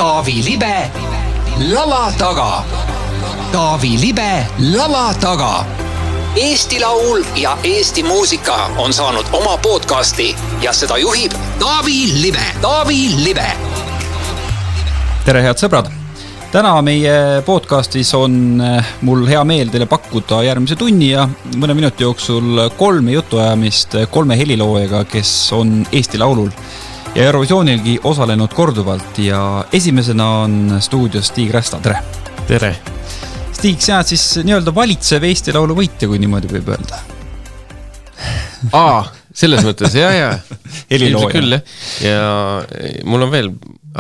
Taavi Libe lava taga. Taavi Libe lava taga. Eesti Laul ja Eesti muusika on saanud oma podcasti ja seda juhib Taavi Libe. Taavi Libe. Tere head sõbrad! Täna meie podcastis on mul hea meel teile pakkuda järgmise tunni ja mõne minuti jooksul 3 jutuajamist 3 heliloojaga, kes on Eesti Laulul ja Eurovisioonilgi osalenud korduvalt ja esimesena on stuudios Stig Rästa. Tere! Tere! Stig, sina siis nii-öelda valitsev Eesti Laulu võitja, kui niimoodi võib öelda. Selles mõttes, ja. Helilooja. Küll, ja mul on veel,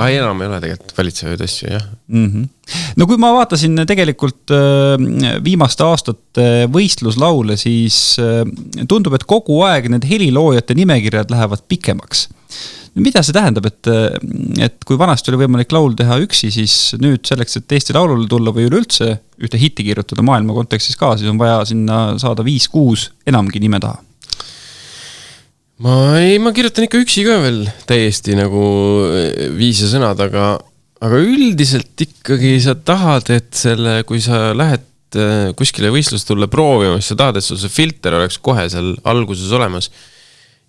enam ei ole tegelikult valitsevaid asju, jah. No kui ma vaatasin tegelikult viimaste aastate võistluslaule, siis tundub, et kogu aeg need heliloojate nimekirjad lähevad pikemaks. Mida see tähendab, et kui vanasti oli võimalik laul teha üksi, siis nüüd selleks, et Eesti Laulule tulla või üleüldse ühte hitti kirjutada maailma kontekstis ka, siis on vaja sinna saada 5-6 enamgi nime taha? Ma kirjutan ikka üksi ka veel täiesti nagu viis ja sõnad, aga üldiselt ikkagi sa tahad, et kui sa lähed kuskile võistlust tulla proovima, siis sa tahad, et sul see filter oleks kohe seal alguses olemas.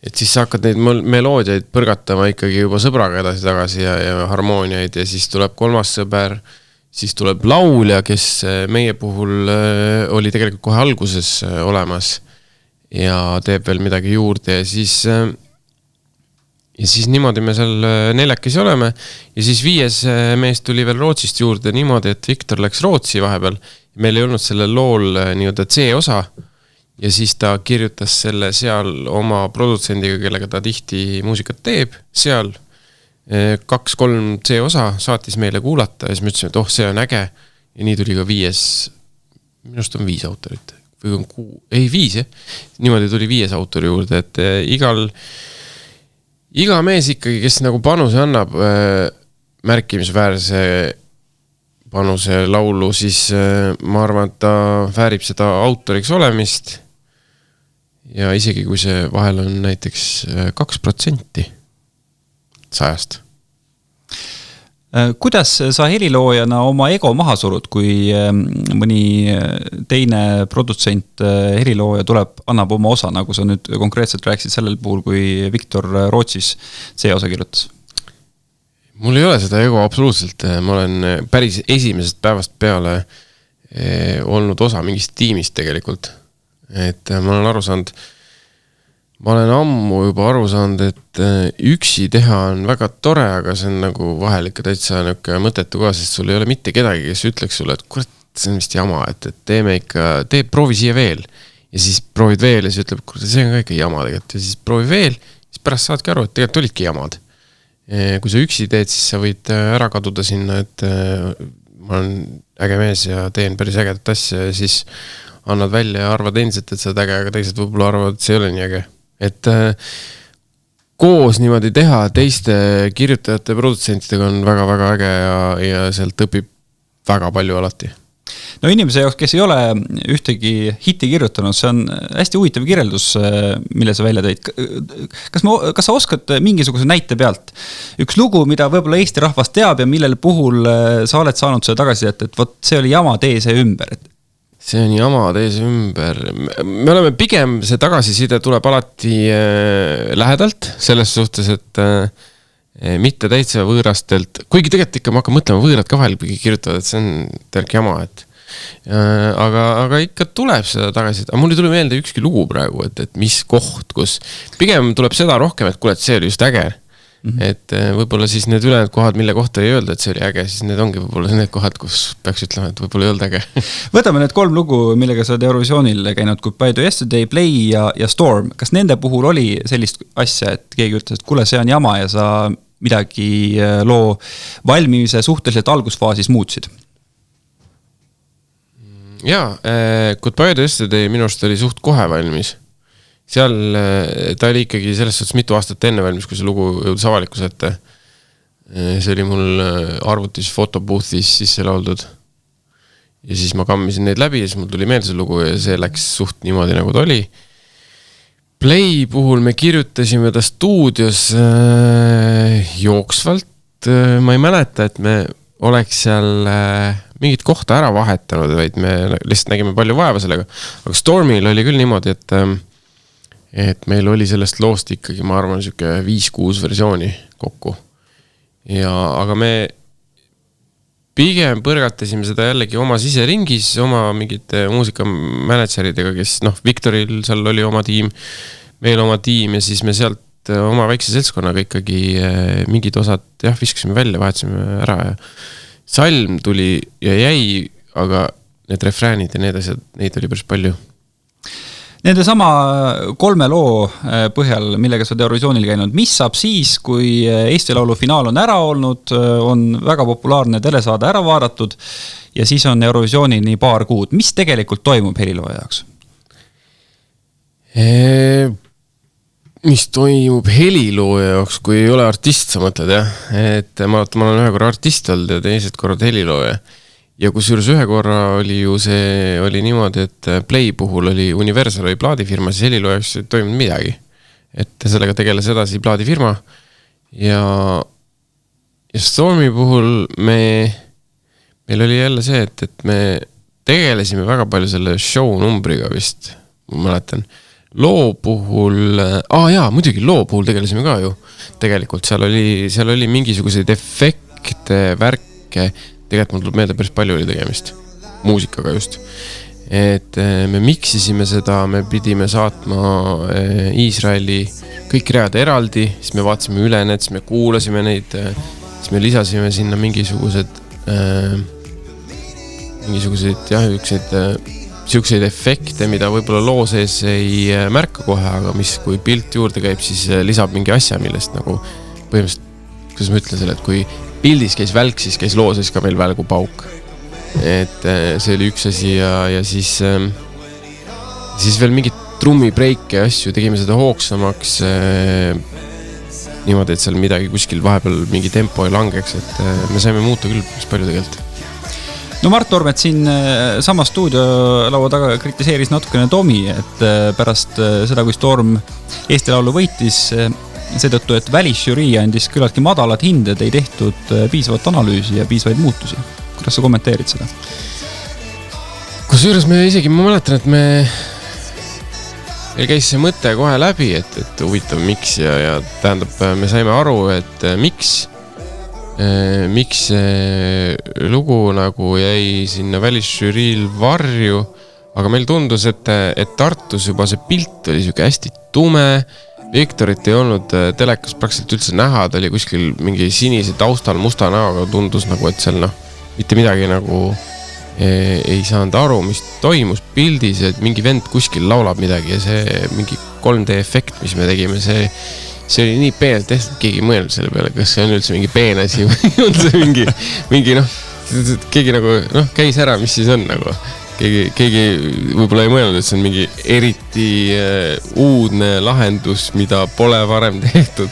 Et siis sa hakkad neid meloodiaid põrgatama ikkagi juba sõbraga edasi-tagasi ja harmooniaid ja siis tuleb 3. sõber, siis tuleb laulja, kes meie puhul oli tegelikult kohe alguses olemas ja teeb veel midagi juurde ja siis niimoodi me seal 4 oleme ja siis 5. mees tuli veel Rootsist juurde niimoodi, et Viktor läks Rootsi vahepeal. Meil ei olnud sellel lool nii-öelda C-osa ja siis ta kirjutas selle seal oma produtsendiga, kellega ta tihti muusikat teeb, seal 2-3 C-osa saatis meile kuulata ja siis me ütlesime, et see on äge ja nii tuli ka 5, minust on 5 autorit või on 5, jah. Niimoodi tuli 5 autori juurde, et iga mees ikkagi, kes nagu panuse annab märkimisväärse panuse laulu, siis ma arvan, et ta väärib seda autoriks olemist ja isegi kui see vahel on näiteks 2% 100. Kuidas sa heliloojana oma ego maha surud, kui mõni teine produtsent helilooja tuleb, annab oma osa, nagu sa nüüd konkreetselt rääkisid sellel puhul, kui Viktor Rootsis see osa kirjutas? Mul ei ole seda ego absoluutselt. Ma olen päris esimesest päevast peale olnud osa mingist tiimist tegelikult. Et ma olen ammu juba aru saanud, et üksi teha on väga tore, aga see on nagu vahel ikka täitsa mõttetu ka, sest sul ei ole mitte kedagi, kes ütleks sulle, et kurat, see on vist jama, et teeme ikka, proovi siia veel. Ja siis proovid veel ja siis ütleb, kurat, see on ka ikka jama tegelikult. Ja siis proovi veel, siis pärast saadki aru, et tegelikult olidki jamad. Kui sa üksi teed, siis sa võid ära kaduda sinna, et ma olen äge mees ja teen päris ägedat asja ja siis annad välja ja arvad endiselt, et sa oled äge, aga teised võib-olla arvavad, et see ei ole nii äge. Et koos niimoodi teha teiste kirjutajate produtsentidega on väga-väga äge ja sealt õpib väga palju alati. No inimese jaoks, kes ei ole ühtegi hitti kirjutanud, see on hästi huvitav kirjeldus, mille sa välja tõid. Kas sa oskad mingisuguse näite pealt? Üks lugu, mida võib-olla Eesti rahvas teab ja millel puhul sa oled saanud seda tagasi, et võt, see oli jama, tee see ümber. See on jama, tee see ümber. Me oleme pigem, see tagasiside tuleb alati lähedalt, selles suhtes, et mitte täitsa võõrastelt, kuigi tegelikult ikka ma hakkan mõtlema võõrad ka vahel kirjutavad, et see on terk jama, et aga ikka tuleb seda tagasiside. Aga mul ei tule meelde ükski lugu praegu, et mis koht, kus pigem tuleb seda rohkem, et kuule, et see oli just äge. Et võib-olla siis need ülejäänud kohad, mille kohta ei öelda, et see oli äge, siis need ongi võib-olla need kohad, kus peaks ütlema, et võib-olla ei olnud äge. Võtame need 3 lugu, millega sa oled Eurovisioonil käinud, Goodbye to Yesterday, Play ja Storm. Kas nende puhul oli sellist asja, et keegi ütles, et kuule, see on jama ja sa midagi loo valmimise suhteliselt algusfaasis muutsid? Jaa, Goodbye to Yesterday minust oli suht kohe valmis. Seal ta oli ikkagi selles suhtes mitu aastat enne valmis, kui see lugu jõudis avalikkuse ette. See oli mul arvutis fotobuuthis sisse lauldud. Ja siis ma kammisin neid läbi ja siis mul tuli meelde see lugu ja see läks suht niimoodi nagu ta oli. Play puhul me kirjutasime ta stuudios jooksvalt ma ei mäleta, et me oleks seal mingit kohta ära vahetanud, vaid me lihtsalt nägime palju vaeva sellega. Aga Stormil oli küll niimoodi, et meil oli sellest loost ikkagi, ma arvan, 5-6 versiooni kokku. Aga me pigem põrgatasime seda jällegi oma siseringis, oma mingite muusikamanageridega, kes Victoril seal oli oma tiim, meil oma tiim ja siis me sealt oma väikse seltskonnaga ikkagi mingid osad viskasime välja, vahetasime ära ja salm tuli ja jäi, aga need refräänid ja need asjad, neid oli päris palju. Nende sama 3 loo põhjal, millega sa Eurovisioonil käinud, mis saab siis, kui Eesti Laulu finaal on ära olnud, on väga populaarne telesaade ära vaadatud ja siis on Eurovisioonini paar kuud. Mis tegelikult toimub helilooja jaoks? Mis toimub helilooja jaoks, kui ei ole artist, sa mõtled, jah? Et ma olen ühe korra artist olnud ja teised korrad helilooja. Ja kusjuures ühe korra oli ju see oli niimoodi, et Play puhul oli Universal oli plaadifirma, siis heliloojaks ei toimunud midagi. Et sellega tegeles edasi plaadifirma ja Stormi puhul meil oli jälle see, et me tegelesime väga palju selle show numbriga vist, ma mäletan. Loo puhul, muidugi loo puhul tegelesime ka ju. Tegelikult seal oli mingisuguseid efekte, värke, tegelikult mul tuleb meelde päris palju oli tegemist muusikaga just. Et me miksisime seda, me pidime saatma Iisraeli kõik read eraldi, siis me vaatasime üle need, siis me kuulasime neid, siis me lisasime sinna mingisuguseid siukseid efekte, mida võib-olla loo sees ei märka kohe, aga mis kui pilt juurde käib, siis lisab mingi asja, millest nagu põhimõtteliselt, kuidas ma ütlen selle, et kui pildis käis välk, siis käis loo sees ka meil välgu pauk. Et see oli üks asi ja siis veel mingid trummibreike ja asju, tegime seda hoogsamaks niimoodi, et seal midagi kuskil vahepeal mingi tempo ei langeks, et me saime muuta küll palju tegelikult. No Mart Tormet siin sama stuudiolaua taga kritiseeris natukene Tomi, et pärast seda, kui Storm Eesti Laulu võitis, seetõttu, et välisžürii andis küllaltki madalad hinded, ei tehtud piisavat analüüsi ja piisavaid muutusi. Kuidas sa kommenteerid seda? Kusjuures ma mäletan, et meil käis see mõte kohe läbi, et huvitav miks ja tähendab, me saime aru, et miks see lugu nagu jäi sinna välisžüriil varju, aga meil tundus, et Tartus juba see pilt oli siuke hästi tume, Victorit ei olnud telekas praktiliselt üldse näha, ta oli kuskil mingi sinise taustal musta näoga, tundus nagu, et seal mitte midagi nagu ei saanud aru, mis toimus pildis, et mingi vend kuskil laulab midagi ja see mingi 3D efekt, mis me tegime, see oli nii peenelt tehtud, keegi ei mõelnud selle peale, kas see on üldse mingi peen asi või on see mingi keegi nagu käis ära, mis siis on nagu. Keegi võib-olla ei mõelnud, et see on mingi eriti uudne lahendus, mida pole varem tehtud.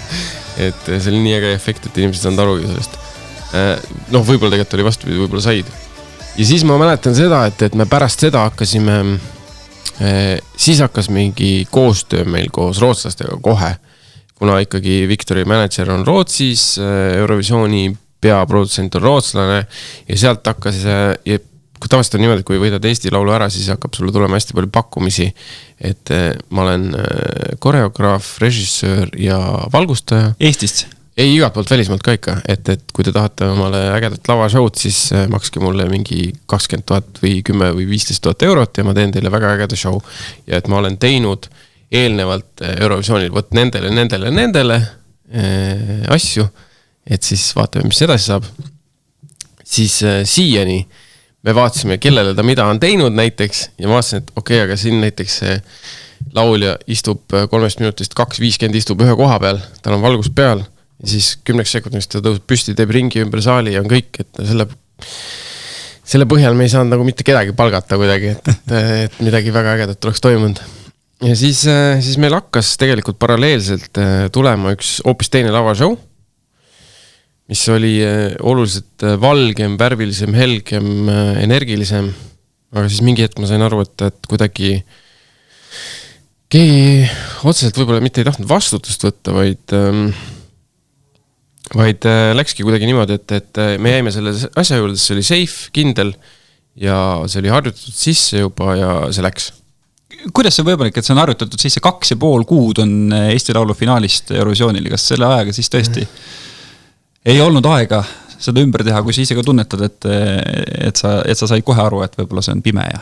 Et see oli nii äge efekt, et inimesed saanud arugi sellest. Võib-olla tegelikult oli vastupidi, võib-olla said. Ja siis ma mäletan seda, et me pärast seda hakkasime, siis hakkas mingi koostöö meil koos rootslastega kohe. Kuna ikkagi Victori manager on Rootsis, Eurovisiooni peaprodutsent on rootslane ja sealt hakkas kui tavaliselt on niimoodi, kui võidad Eesti Laulu ära, siis hakkab sulle tulema hästi palju pakkumisi, et ma olen koreograaf, režissöör ja valgustaja. Eestist? Ei, igalt poolt välismaalt ka ikka, et kui te tahate omale ägedat lavashowd, siis makske mulle mingi 20 000 või 10 või 15 000 eurot ja ma teen teile väga ägeda show. Ja et ma olen teinud eelnevalt Eurovisioonil võt nendele asju, et siis vaatame, mis edasi saab. Siis siiani me vaatasime, kellele ta mida on teinud näiteks ja ma vaatasin, et okei, aga siin näiteks see laulja istub 3 minutist 2:50 istub ühe koha peal, tal on valgus peal ja siis 10 sekundist ta tõuseb püsti, teeb ringi ümber saali ja on kõik, et selle põhjal me ei saanud nagu mitte kedagi palgata kuidagi, et midagi väga ägedat oleks toimunud. Ja siis meil hakkas tegelikult paralleelselt tulema üks hoopis teine lavashow, mis oli oluliselt valgem, värvilisem, helgem, energilisem. Aga siis mingi hetk ma sain aru, et kuidagi keegi otseselt võib-olla mitte ei tahtnud vastutust võtta, vaid vaid läkski kuidagi niimoodi, et me jäime selle asja juurde, see oli safe, kindel ja see oli harjutatud sisse juba ja see läks. Kuidas see võimalik, et see on harjutatud sisse 2,5 kuud on Eesti Laulu finaalist Eurovisioonil, kas selle ajaga siis tõesti ei olnud aega seda ümber teha, kui sa ise ka tunnetad, et sa said kohe aru, et võib-olla see on pime ja?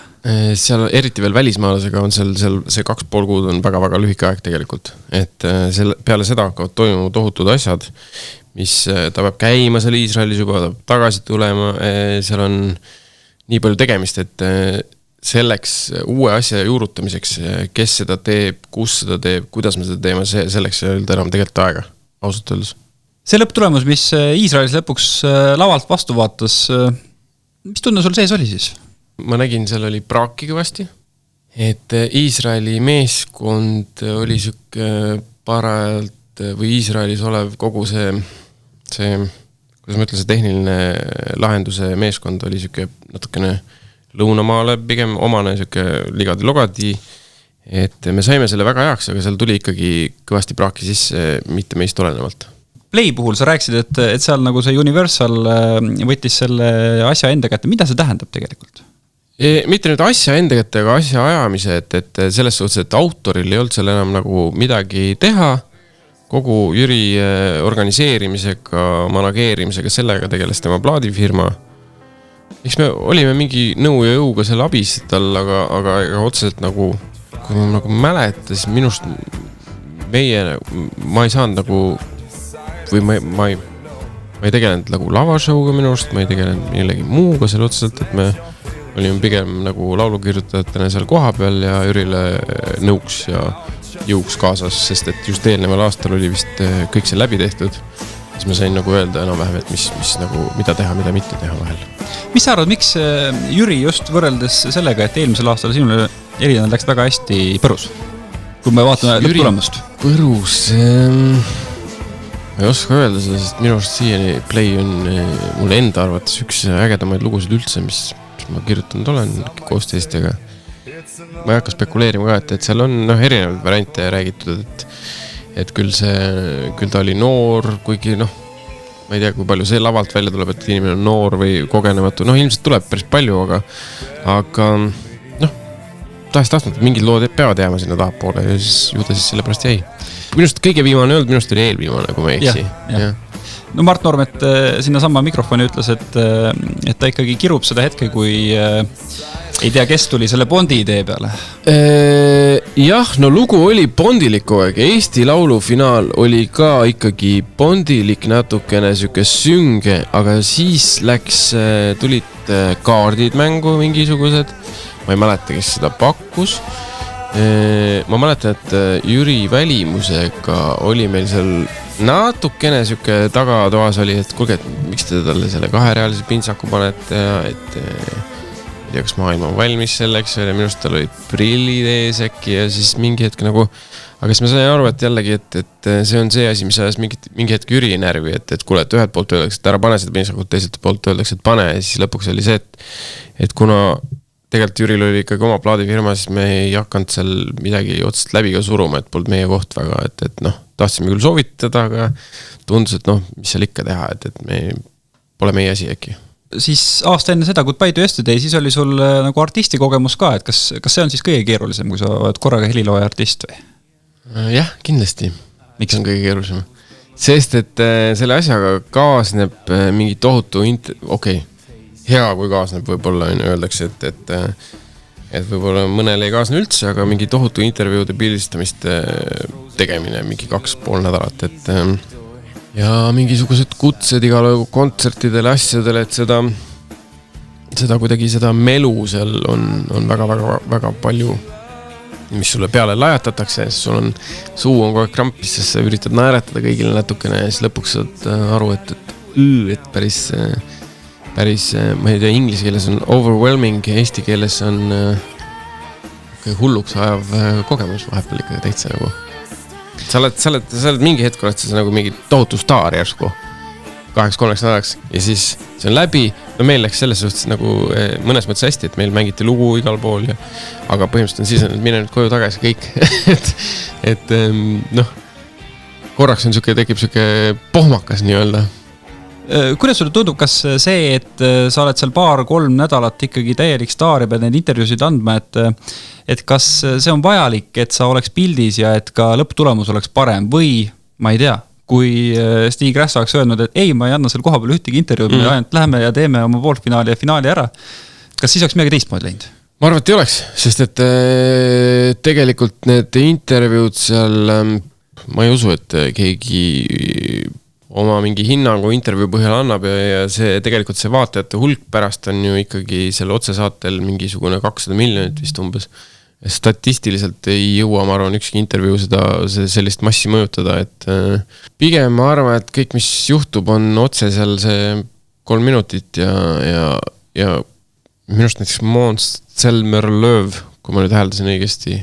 Seal eriti veel välismaalasega on seal see 2,5 kuud on väga-väga lühike aeg tegelikult. Et peale seda hakkavad toimuma tohutud asjad, mis ta peab käima seal Iisraelis juba, ta peab tagasi tulema, seal on nii palju tegemist, et selleks uue asja juurutamiseks, kes seda teeb, kus seda teeb, kuidas me seda teeme, selleks ei olnud enam tegelikult aega, ausalt öeldes. See lõpptulemus, mis Iisraelis lõpuks lavalt vastu vaatas, mis tunne sul sees oli siis? Ma nägin, seal oli praaki kõvasti, et Iisraeli meeskond oli siuke parajalt või Iisraelis olev kogu see, kuidas ma ütlen, see tehniline lahenduse meeskond oli siuke natukene lõunamaale pigem omane siuke ligadi-logadi, et me saime selle väga heaks, aga seal tuli ikkagi kõvasti praaki sisse, mitte meist olenevalt. Play puhul sa rääkisid, et seal nagu see Universal võttis selle asja enda kätte. Mida see tähendab tegelikult? Mitte nüüd asja enda kätte, aga asja ajamise, et selles suhtes, et autoril ei olnud seal enam nagu midagi teha, kogu Jüri organiseerimisega, manageerimisega, sellega tegeles tema plaadifirma. Eks me olime mingi nõu ja jõuga selle abis tal, aga otseselt nagu, kui ma nagu mäleta, siis minust ma ei saanud nagu või ma ei tegelenud nagu lavashowga minust, ma ei tegelenud millegi muuga seal otseselt, et me olime pigem nagu laulukirjutajatena seal koha peal ja Jürile nõuks ja jõuks kaasas, sest et just eelneval aastal oli vist kõik see läbi tehtud, siis ma sain nagu öelda enam-vähem, et mis nagu, mida teha, mida mitte teha vahel. Mis sa arvad, miks Jüri just võrreldes sellega, et eelmisel aastal sinule Elina läks väga hästi Põrus? Kui me vaatame lõpptulemust. Põrus... Ma ei oska öelda seda, sest minu arust siiani Play on mulle enda arvates üks ägedamaid lugusid üldse, mis ma kirjutanud olen koos teistega. Ma ei hakka spekuleerima ka, et seal on erinevaid variante räägitud, et küll ta oli noor, kuigi ma ei tea, kui palju see lavalt välja tuleb, et inimene on noor või kogenematu. Ilmselt tuleb päris palju, aga tahtnud, mingid lood peavad jääma sinna tahapoole ja ju ta siis selle pärast jäi. Minust kõige viimane ei olnud, minust oli eelviimane, kui ma eksi. No Mart Normet sinna sama mikrofoni ütles, et ta ikkagi kirub seda hetke, kui ei tea, kes tuli selle Bondi idee peale. Jah, lugu oli bondilik aeg. Eesti Laulu finaal oli ka ikkagi bondilik natukene süke sünge, aga siis tulid kaardid mängu mingisugused. Ma ei mäleta, kes seda pakkus. Ma mäletan, et Jüri välimusega oli meil seal natukene süke tagatoas oli, et kuulge, et miks te talle selle 2-reaalise pintsaku panete ja et ei tea, kas maailma on valmis selleks ja minust tal olid prillid ees äkki ja siis mingi hetk nagu, aga siis ma sain aru, et jällegi, et see on see asi, mis ajas mingi hetk Jüri närvi, et kuule, et ühelt poolt öeldakse, et ära pane seda pintsakut, teiselt poolt öeldakse, et pane ja siis lõpuks oli see, et kuna tegelikult Jüril oli ikkagi oma plaadifirma, siis me ei hakanud seal midagi otsest läbi ka suruma, et polnud meie koht väga, et tahtsime küll soovitada, aga tundus, et mis seal ikka teha, et me pole meie asi äkki. Siis aasta enne seda, Goodbye to Yesterday, siis oli sul nagu artisti kogemus ka, et kas see on siis kõige keerulisem, kui sa oled korraga helilooja artist või? Jah, kindlasti. Miks on kõige keerulisem? Sest, et selle asjaga kaasneb mingi tohutu hea, kui kaasneb võib-olla öeldakse, et võib-olla mõnele ei kaasne üldse, aga mingi tohutu intervjuude pildistamist tegemine mingi 2,5 nädalat, ja mingisugused kutsed igale kontsertidele, asjadele, et seda kuidagi seda melu seal on väga palju, mis sulle peale lajatatakse, sul on suu on kogu krampis, sest sa üritad naeratada kõigile natukene ja siis lõpuks saad aru, et päris, ma ei tea, inglise keeles on overwhelming, eesti keeles on hulluks ajav kogemus vahepeal ikka täitsa nagu. Sa oled mingi hetk oled sa nagu mingi tohutu staar järsku 2-3 nädalaks ja siis see on läbi. Meil läks selles suhtes nagu mõnes mõttes hästi, et meil mängiti lugu igal pool aga põhimõtteliselt on siis mine nüüd koju tagasi kõik. korraks on tekib siuke pohmakas nii-öelda. Kuidas sulle tundub, kas see, et sa oled seal 2-3 nädalat ikkagi täielik staar ja pead neid intervjuusid andma, et kas see on vajalik, et sa oleks pildis ja et ka lõpptulemus oleks parem või ma ei tea, kui Stig Rästa oleks öelnud, et ei, ma ei anna seal koha peal ühtegi intervjuud, me ainult läheme ja teeme oma poolfinaali ja finaali ära. Kas siis oleks midagi teistmoodi läinud? Ma arvan, et ei oleks, sest et tegelikult need intervjuud seal, ma ei usu, et keegi oma mingi hinnangu intervjuu põhjal annab ja see tegelikult see vaatajate hulk pärast on ju ikkagi selle otsesaatel mingisugune 200 miljonit vist umbes. Statistiliselt ei jõua, ma arvan, ükski intervjuu sellist massi mõjutada, et pigem ma arvan, et kõik, mis juhtub, on otse seal see 3 minutit ja minust näiteks Måns Zelmerlöw, kui ma nüüd hääldasin õigesti,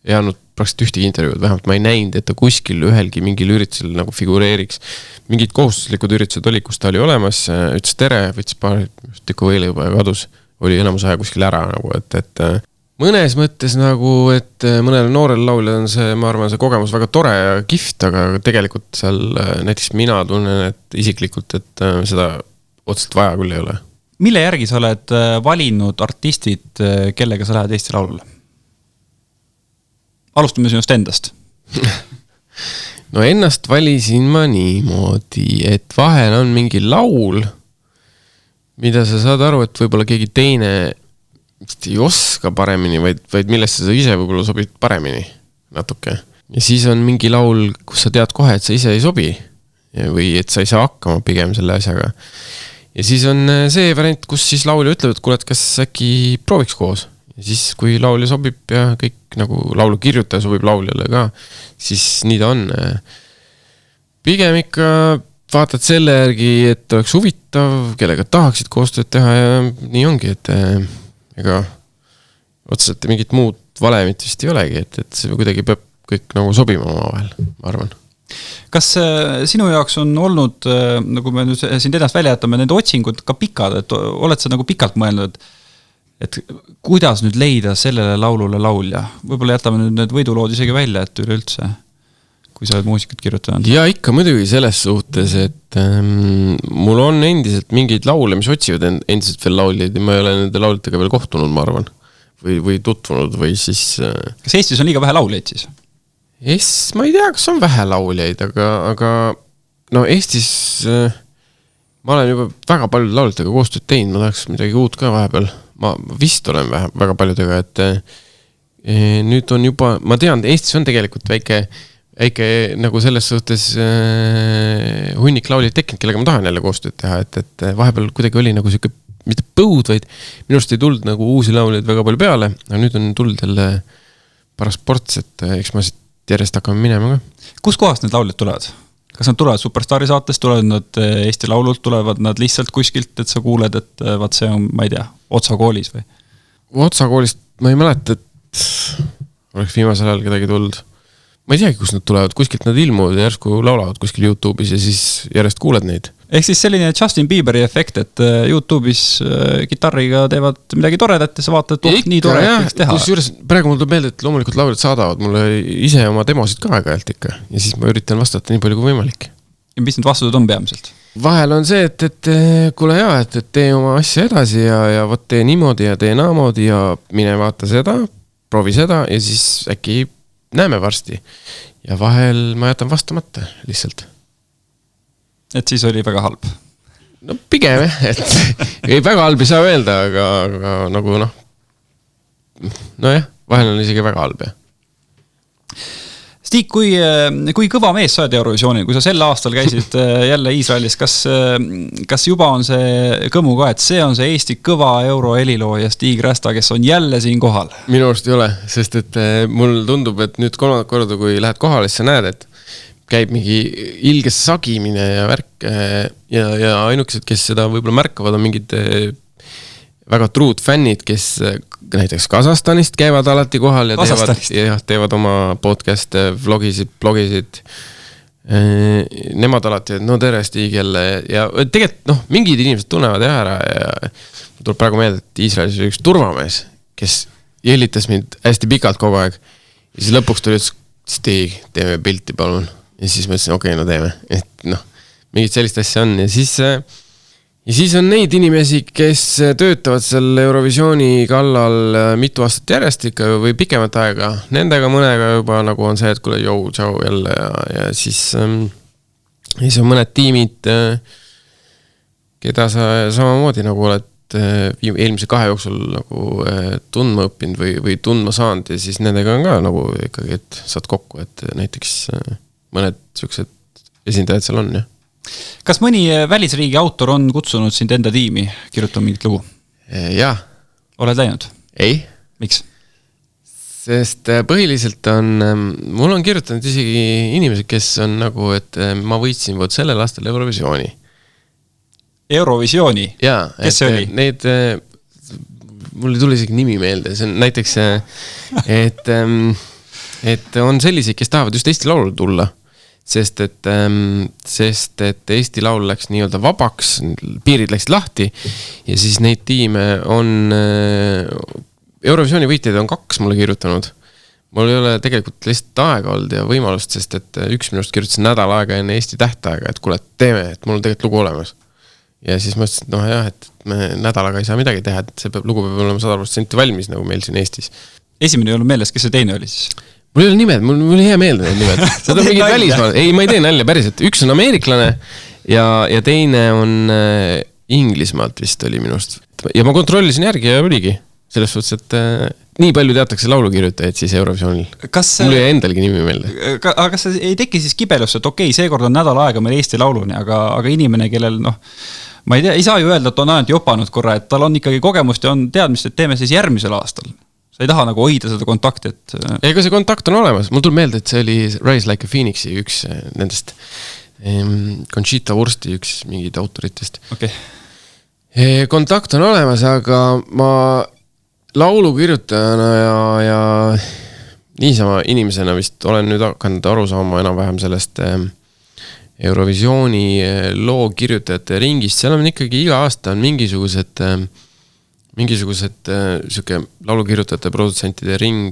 ei andnud praktiliselt ühtegi intervjuud, vähemalt ma ei näinud, et ta kuskil ühelgi mingil üritusel nagu figureeriks. Mingid kohustuslikud üritused oli, kus ta oli olemas, ütles tere, võttis paar tükku võile juba ja kadus, oli enamus aja kuskil ära nagu, et mõnes mõttes nagu, et mõnel noorel lauljal on see, ma arvan, see kogemus väga tore ja kihvt, aga tegelikult seal näiteks mina tunnen, et isiklikult, et seda otseselt vaja küll ei ole. Mille järgi sa oled valinud artistid, kellega sa lähed Eesti Laulule? Alustame sinust endast. No ennast valisin ma niimoodi, et vahel on mingi laul, mida sa saad aru, et võib-olla keegi teine ei oska paremini, vaid millest sa ise võib-olla sobid paremini natuke. Ja siis on mingi laul, kus sa tead kohe, et sa ise ei sobi või et sa ei saa hakkama pigem selle asjaga. Ja siis on see variant, kus siis laulja ütleb, et kuule, kas äkki prooviks koos. Ja siis kui laulja sobib ja kõik nagu laulu kirjutaja sobib lauljale ka, siis nii ta on. Pigem ikka vaatad selle järgi, et oleks huvitav, kellega tahaksid koostööd teha ja nii ongi, et ega otseselt mingit muud valemit vist ei olegi, et see kuidagi peab kõik nagu sobima oma vahel, ma arvan. Kas sinu jaoks on olnud, nagu me nüüd siin ennast välja jätame, nende otsingud ka pikad, et oled sa nagu pikalt mõelnud, et kuidas nüüd leida sellele laulule laulja? Võib-olla jätame nüüd need võidulood isegi välja, et üleüldse, kui sa oled muusikat kirjutanud. Ja ikka muidugi selles suhtes, et mul on endiselt mingeid laule, mis otsivad endiselt veel lauljaid ja ma ei ole nende lauljatega veel kohtunud, ma arvan, või tutvunud või siis... Kas Eestis on liiga vähe lauljaid siis? Ma ei tea, kas on vähe lauljaid, aga no Eestis ma olen juba väga palju lauljatega koostööd teinud, ma tahaks midagi uut ka vahepeal. Ma vist olen väga paljudega, et nüüd on juba, ma tean, Eestis on tegelikult väike nagu selles suhtes hunnik lauljaid tekkinud, kellega ma tahan jälle koostööd teha, et vahepeal kuidagi oli nagu siuke mitte põud, vaid minust ei tulnud nagu uusi lauljaid väga palju peale, aga nüüd on tulnud jälle paras ports, et eks ma siit järjest hakkame minema ka. Kus kohast need lauljad tulevad? Kas nad tulevad Superstaari saatest, tulevad nad Eesti Laulult, tulevad nad lihtsalt kuskilt, et sa kuuled, et vaat see on, ma ei tea, Otsa koolis või? Otsa koolist ma ei mäleta, et oleks viimasel ajal kedagi tulnud. Ma ei teagi, kus nad tulevad, kuskilt nad ilmuvad ja järsku laulavad kuskil YouTube'is ja siis järjest kuuled neid. Ehk siis selline Justin Bieberi efekt, et YouTube'is kitarriga teevad midagi toredat ja sa vaatad, et nii tore võiks teha. Kusjuures praegu mul tuleb meelde, et loomulikult lauljad saadavad mulle ise oma demosid ka aeg-ajalt ikka ja siis ma üritan vastata nii palju kui võimalik. Ja mis need vastused on peamiselt? Vahel on see, et kuule jaa, et tee oma asja edasi ja võt tee niimoodi ja tee naamoodi ja mine vaata seda, proovi seda ja siis äkki näeme varsti. Ja vahel ma jätan vastamata lihtsalt. Et siis oli väga halb? No pigem, et ei väga halb ei saa öelda, aga nagu noh, nojah, vahel on isegi väga halb, jah. Stig, kui kõva mees sa oled Eurovisioonil, kui sa sel aastal käisid jälle Iisraelis, kas juba on see kõmu ka, et see on see Eesti kõva eurohelilooja Stig Rästa, kes on jälle siin kohal? Minu arust ei ole, sest et mul tundub, et nüüd 3. korda, kui lähed kohale, siis sa näed, et käib mingi ilge sagimine ja värk ja ainukesed, kes seda võib-olla märkavad, on mingid väga truud fännid, kes näiteks Kasahstanist käivad alati kohal ja teevad oma podcast, vlogisid. Nemad alati, et no tere Stig jälle ja tegelikult mingid inimesed tunnevad ära ja tuleb praegu meelde, et Iisraelis oli üks turvamees, kes jällitas mind hästi pikalt kogu aeg ja siis lõpuks tuli, et Stig, teeme pilti palun. ja siis ma ütlesin, okei, no teeme, et noh, mingit sellist asja on ja siis on neid inimesi, kes töötavad seal Eurovisiooni kallal mitu aastat järjest ikka või pikemat aega. Nendega mõnega juba nagu on see, et kuule, jou, tšau jälle ja siis on mõned tiimid, keda sa samamoodi nagu oled eelmise 2 jooksul nagu tundma õppinud või tundma saanud ja siis nendega on ka nagu ikkagi, et saad kokku, et näiteks mõned sellised esindajad seal on, jah. Kas mõni välisriigi autor on kutsunud sind enda tiimi kirjutama mingit lugu? Jaa. Oled läinud? Ei. Miks? Sest põhiliselt mul on kirjutanud isegi inimesed, kes on nagu, et ma võitsin sellel aastal Eurovisiooni. Eurovisiooni? Jaa. Kes see oli? Need, mul ei tule isegi nimi meelde, see on näiteks, et on selliseid, kes tahavad just Eesti Laulu tulla. Sest et Eesti Laul läks nii-öelda vabaks, piirid läksid lahti ja siis neid tiime on Eurovisiooni võitjaid on 2 mulle kirjutanud. Mul ei ole tegelikult lihtsalt aega olnud ja võimalust, sest et üks minust kirjutas nädal aega enne Eesti tähtaega, et kuule, teeme, et mul on tegelikult lugu olemas. Ja siis ma ütlesin, et noh jah, et me nädalaga ei saa midagi teha, et see lugu peab olema 100% valmis nagu meil siin Eestis. Esimene ei olnud meeles, kes see teine oli siis? Mul ei ole nimed, mul ei hea meelde need nimed. Seda on mingid välismaal. Ei, ma ei tee nalja päriselt. Üks on ameeriklane ja teine on Inglismaalt vist oli minust. Ja ma kontrollisin järgi ja oligi. Selles suhtes, et nii palju teatakse laulukirjutajaid siis Eurovisioonil. Mul ei endalgi nimi meelde. Aga kas see ei teki siis kibelus, et okei, seekord on nädal aega meil Eesti lauluni, aga inimene, kellel ma ei tea, ei saa ju öelda, et on ainult jopanud korra, et tal on ikkagi kogemust ja on teadmist, et teeme siis järgmisel aastal. Sa ei taha nagu hoida seda kontakti, et... Ega see kontakt on olemas. Mul tuleb meelde, et see oli Rise Like a Phoenixi üks nendest Conchita Wursti üks mingid autoritest. Okay. Kontakt on olemas, aga ma laulukirjutajana ja niisama inimesena vist olen nüüd hakanud aru saama enam-vähem sellest Eurovisiooni loo kirjutajate ringist. Seal on ikkagi iga aasta on mingisugused siuke laulukirjutajate produtsentide ring,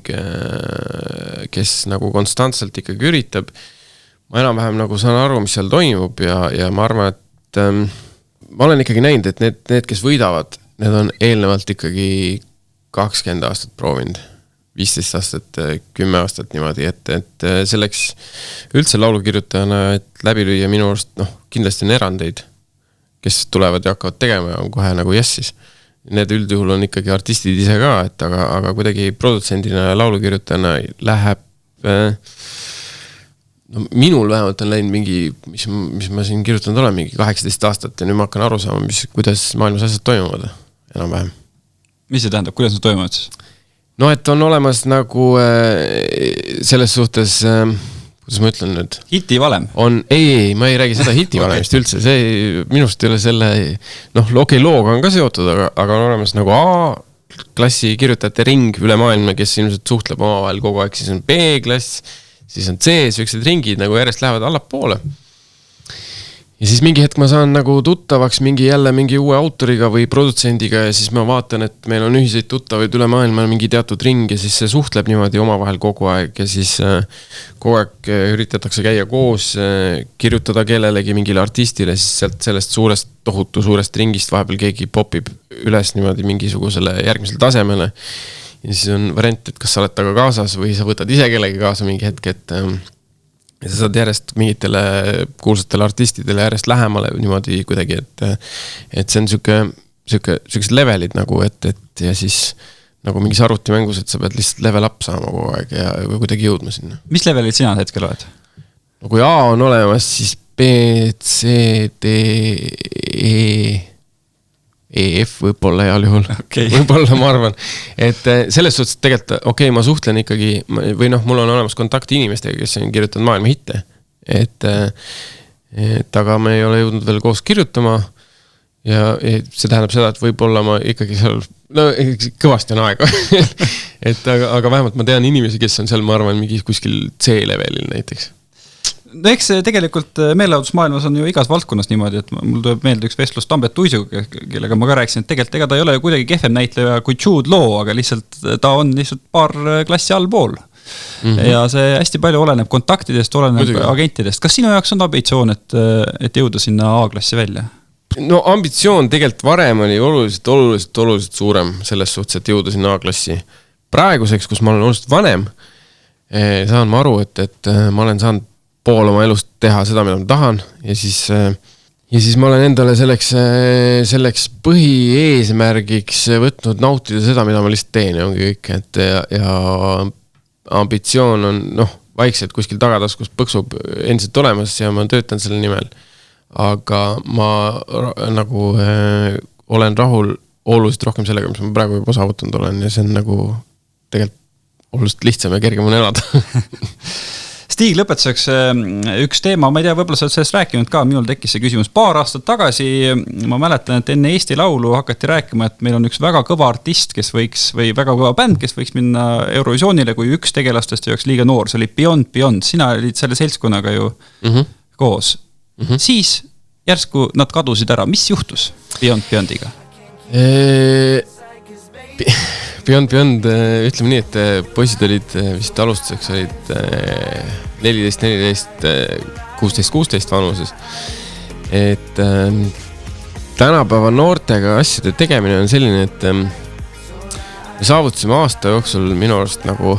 kes nagu konstantselt ikkagi üritab. Ma enam-vähem nagu saan aru, mis seal toimub ja ma arvan, et ma olen ikkagi näinud, et need, kes võidavad, need on eelnevalt ikkagi 20 aastat proovinud, 15 aastat, 10 aastat niimoodi, et selleks üldse laulukirjutajana, et läbi lüüa minu arust, kindlasti on erandeid, kes tulevad ja hakkavad tegema ja on kohe nagu jessis. Need üldjuhul on ikkagi artistid ise ka, et aga kuidagi produtsendina ja laulukirjutajana läheb minul vähemalt on läinud mingi, mis ma siin kirjutanud olen, mingi 18 aastat ja nüüd ma hakkan aru saama, kuidas maailmas asjad toimuvad enam-vähem. Mis see tähendab, kuidas need toimuvad siis? No, et on olemas nagu selles suhtes, kuidas ma ütlen nüüd? Hitivalem? Ei, ma ei räägi seda hitivalemist üldse, see minust ei ole selle, looga on ka seotud, aga on olemas nagu A-klassi kirjutajate ring üle maailma, kes ilmselt suhtleb omavahel kogu aeg, siis on B-klass, siis on C, sellised ringid nagu järjest lähevad allapoole. Ja siis mingi hetk ma saan nagu tuttavaks mingi uue autoriga või produtsendiga ja siis ma vaatan, et meil on ühiseid tuttavaid üle maailma mingi teatud ring ja siis see suhtleb niimoodi omavahel kogu aeg ja siis kogu aeg üritatakse käia koos, kirjutada kellelegi mingile artistile, siis sellest tohutu suurest ringist vahepeal keegi popib üles niimoodi mingisugusele järgmisele tasemele. Ja siis on variant, et kas sa oled taga kaasas või sa võtad ise kellegi kaasa mingi hetk, et sa saad järjest mingitele kuulsatele artistidele järjest lähemale niimoodi kuidagi, et see on sellised levelid nagu, et ja siis nagu mingis arvutimängus, et sa pead lihtsalt level up saama kogu aeg ja kuidagi jõudma sinna. Mis levelid sina hetkel oled? No kui A on olemas, siis B, C, D, EF võib-olla heal juhul. Okay. Võib-olla ma arvan, et selles suhtes tegelikult, ma suhtlen ikkagi, või mul on olemas kontakti inimestega, kes on kirjutanud maailma hitte, et aga me ei ole jõudnud veel koos kirjutama ja see tähendab seda, et võib-olla ma ikkagi seal, kõvasti on aega, et aga vähemalt ma tean inimesi, kes on seal, ma arvan, mingi kuskil C-levelil näiteks. No eks tegelikult meelelahutusmaailmas on ju igas valdkonnas niimoodi, et mul tuleb meelde üks vestlus Tambet Tuisuga, kellega ma ka rääksin, et tegelikult ega ta ei ole ju kuidagi kehvem näitleja kui Jude Law, aga lihtsalt ta on lihtsalt paar klassi allpool. Ja see hästi palju oleneb kontaktidest, oleneb Muidugi. agentidest. Kas sinu jaoks on ambitsioon, et jõuda sinna A-klassi välja? No ambitsioon tegelikult varem oli oluliselt suurem selles suhtes, et jõuda sinna A-klassi. Praeguseks, kus ma olen oluliselt vanem, saan ma aru, et ma olen saanud pool oma elust teha seda, mida ma tahan ja siis ma olen endale selleks põhieesmärgiks võtnud nautida seda, mida ma lihtsalt teen ja ongi kõik, ja ambitsioon on vaikselt kuskil tagataskus põksub endiselt olemas ja ma töötan selle nimel. Aga ma nagu olen rahul oluliselt rohkem sellega, mis ma praegu juba saavutanud olen ja see on nagu tegelikult oluliselt lihtsam ja kergem on elada. Stig, lõpetuseks üks teema, ma ei tea, võib-olla sa oled sellest rääkinud ka, minul tekkis see küsimus. Paar aastat tagasi ma mäletan, et enne Eesti Laulu hakati rääkima, et meil on üks väga kõva artist, kes võiks, või väga kõva bänd, kes võiks minna Eurovisioonile, kui üks tegelastest ei oleks liiga noor. See oli Beyond. Sina olid selle seltskonnaga ju koos. Siis järsku nad kadusid ära. Mis juhtus Beyondiga? Beyond, ütleme nii, et poisid olid vist alustuseks olid 14, 16 vanuses. Et tänapäeva noortega asjade tegemine on selline, et me saavutasime aasta jooksul minu arust nagu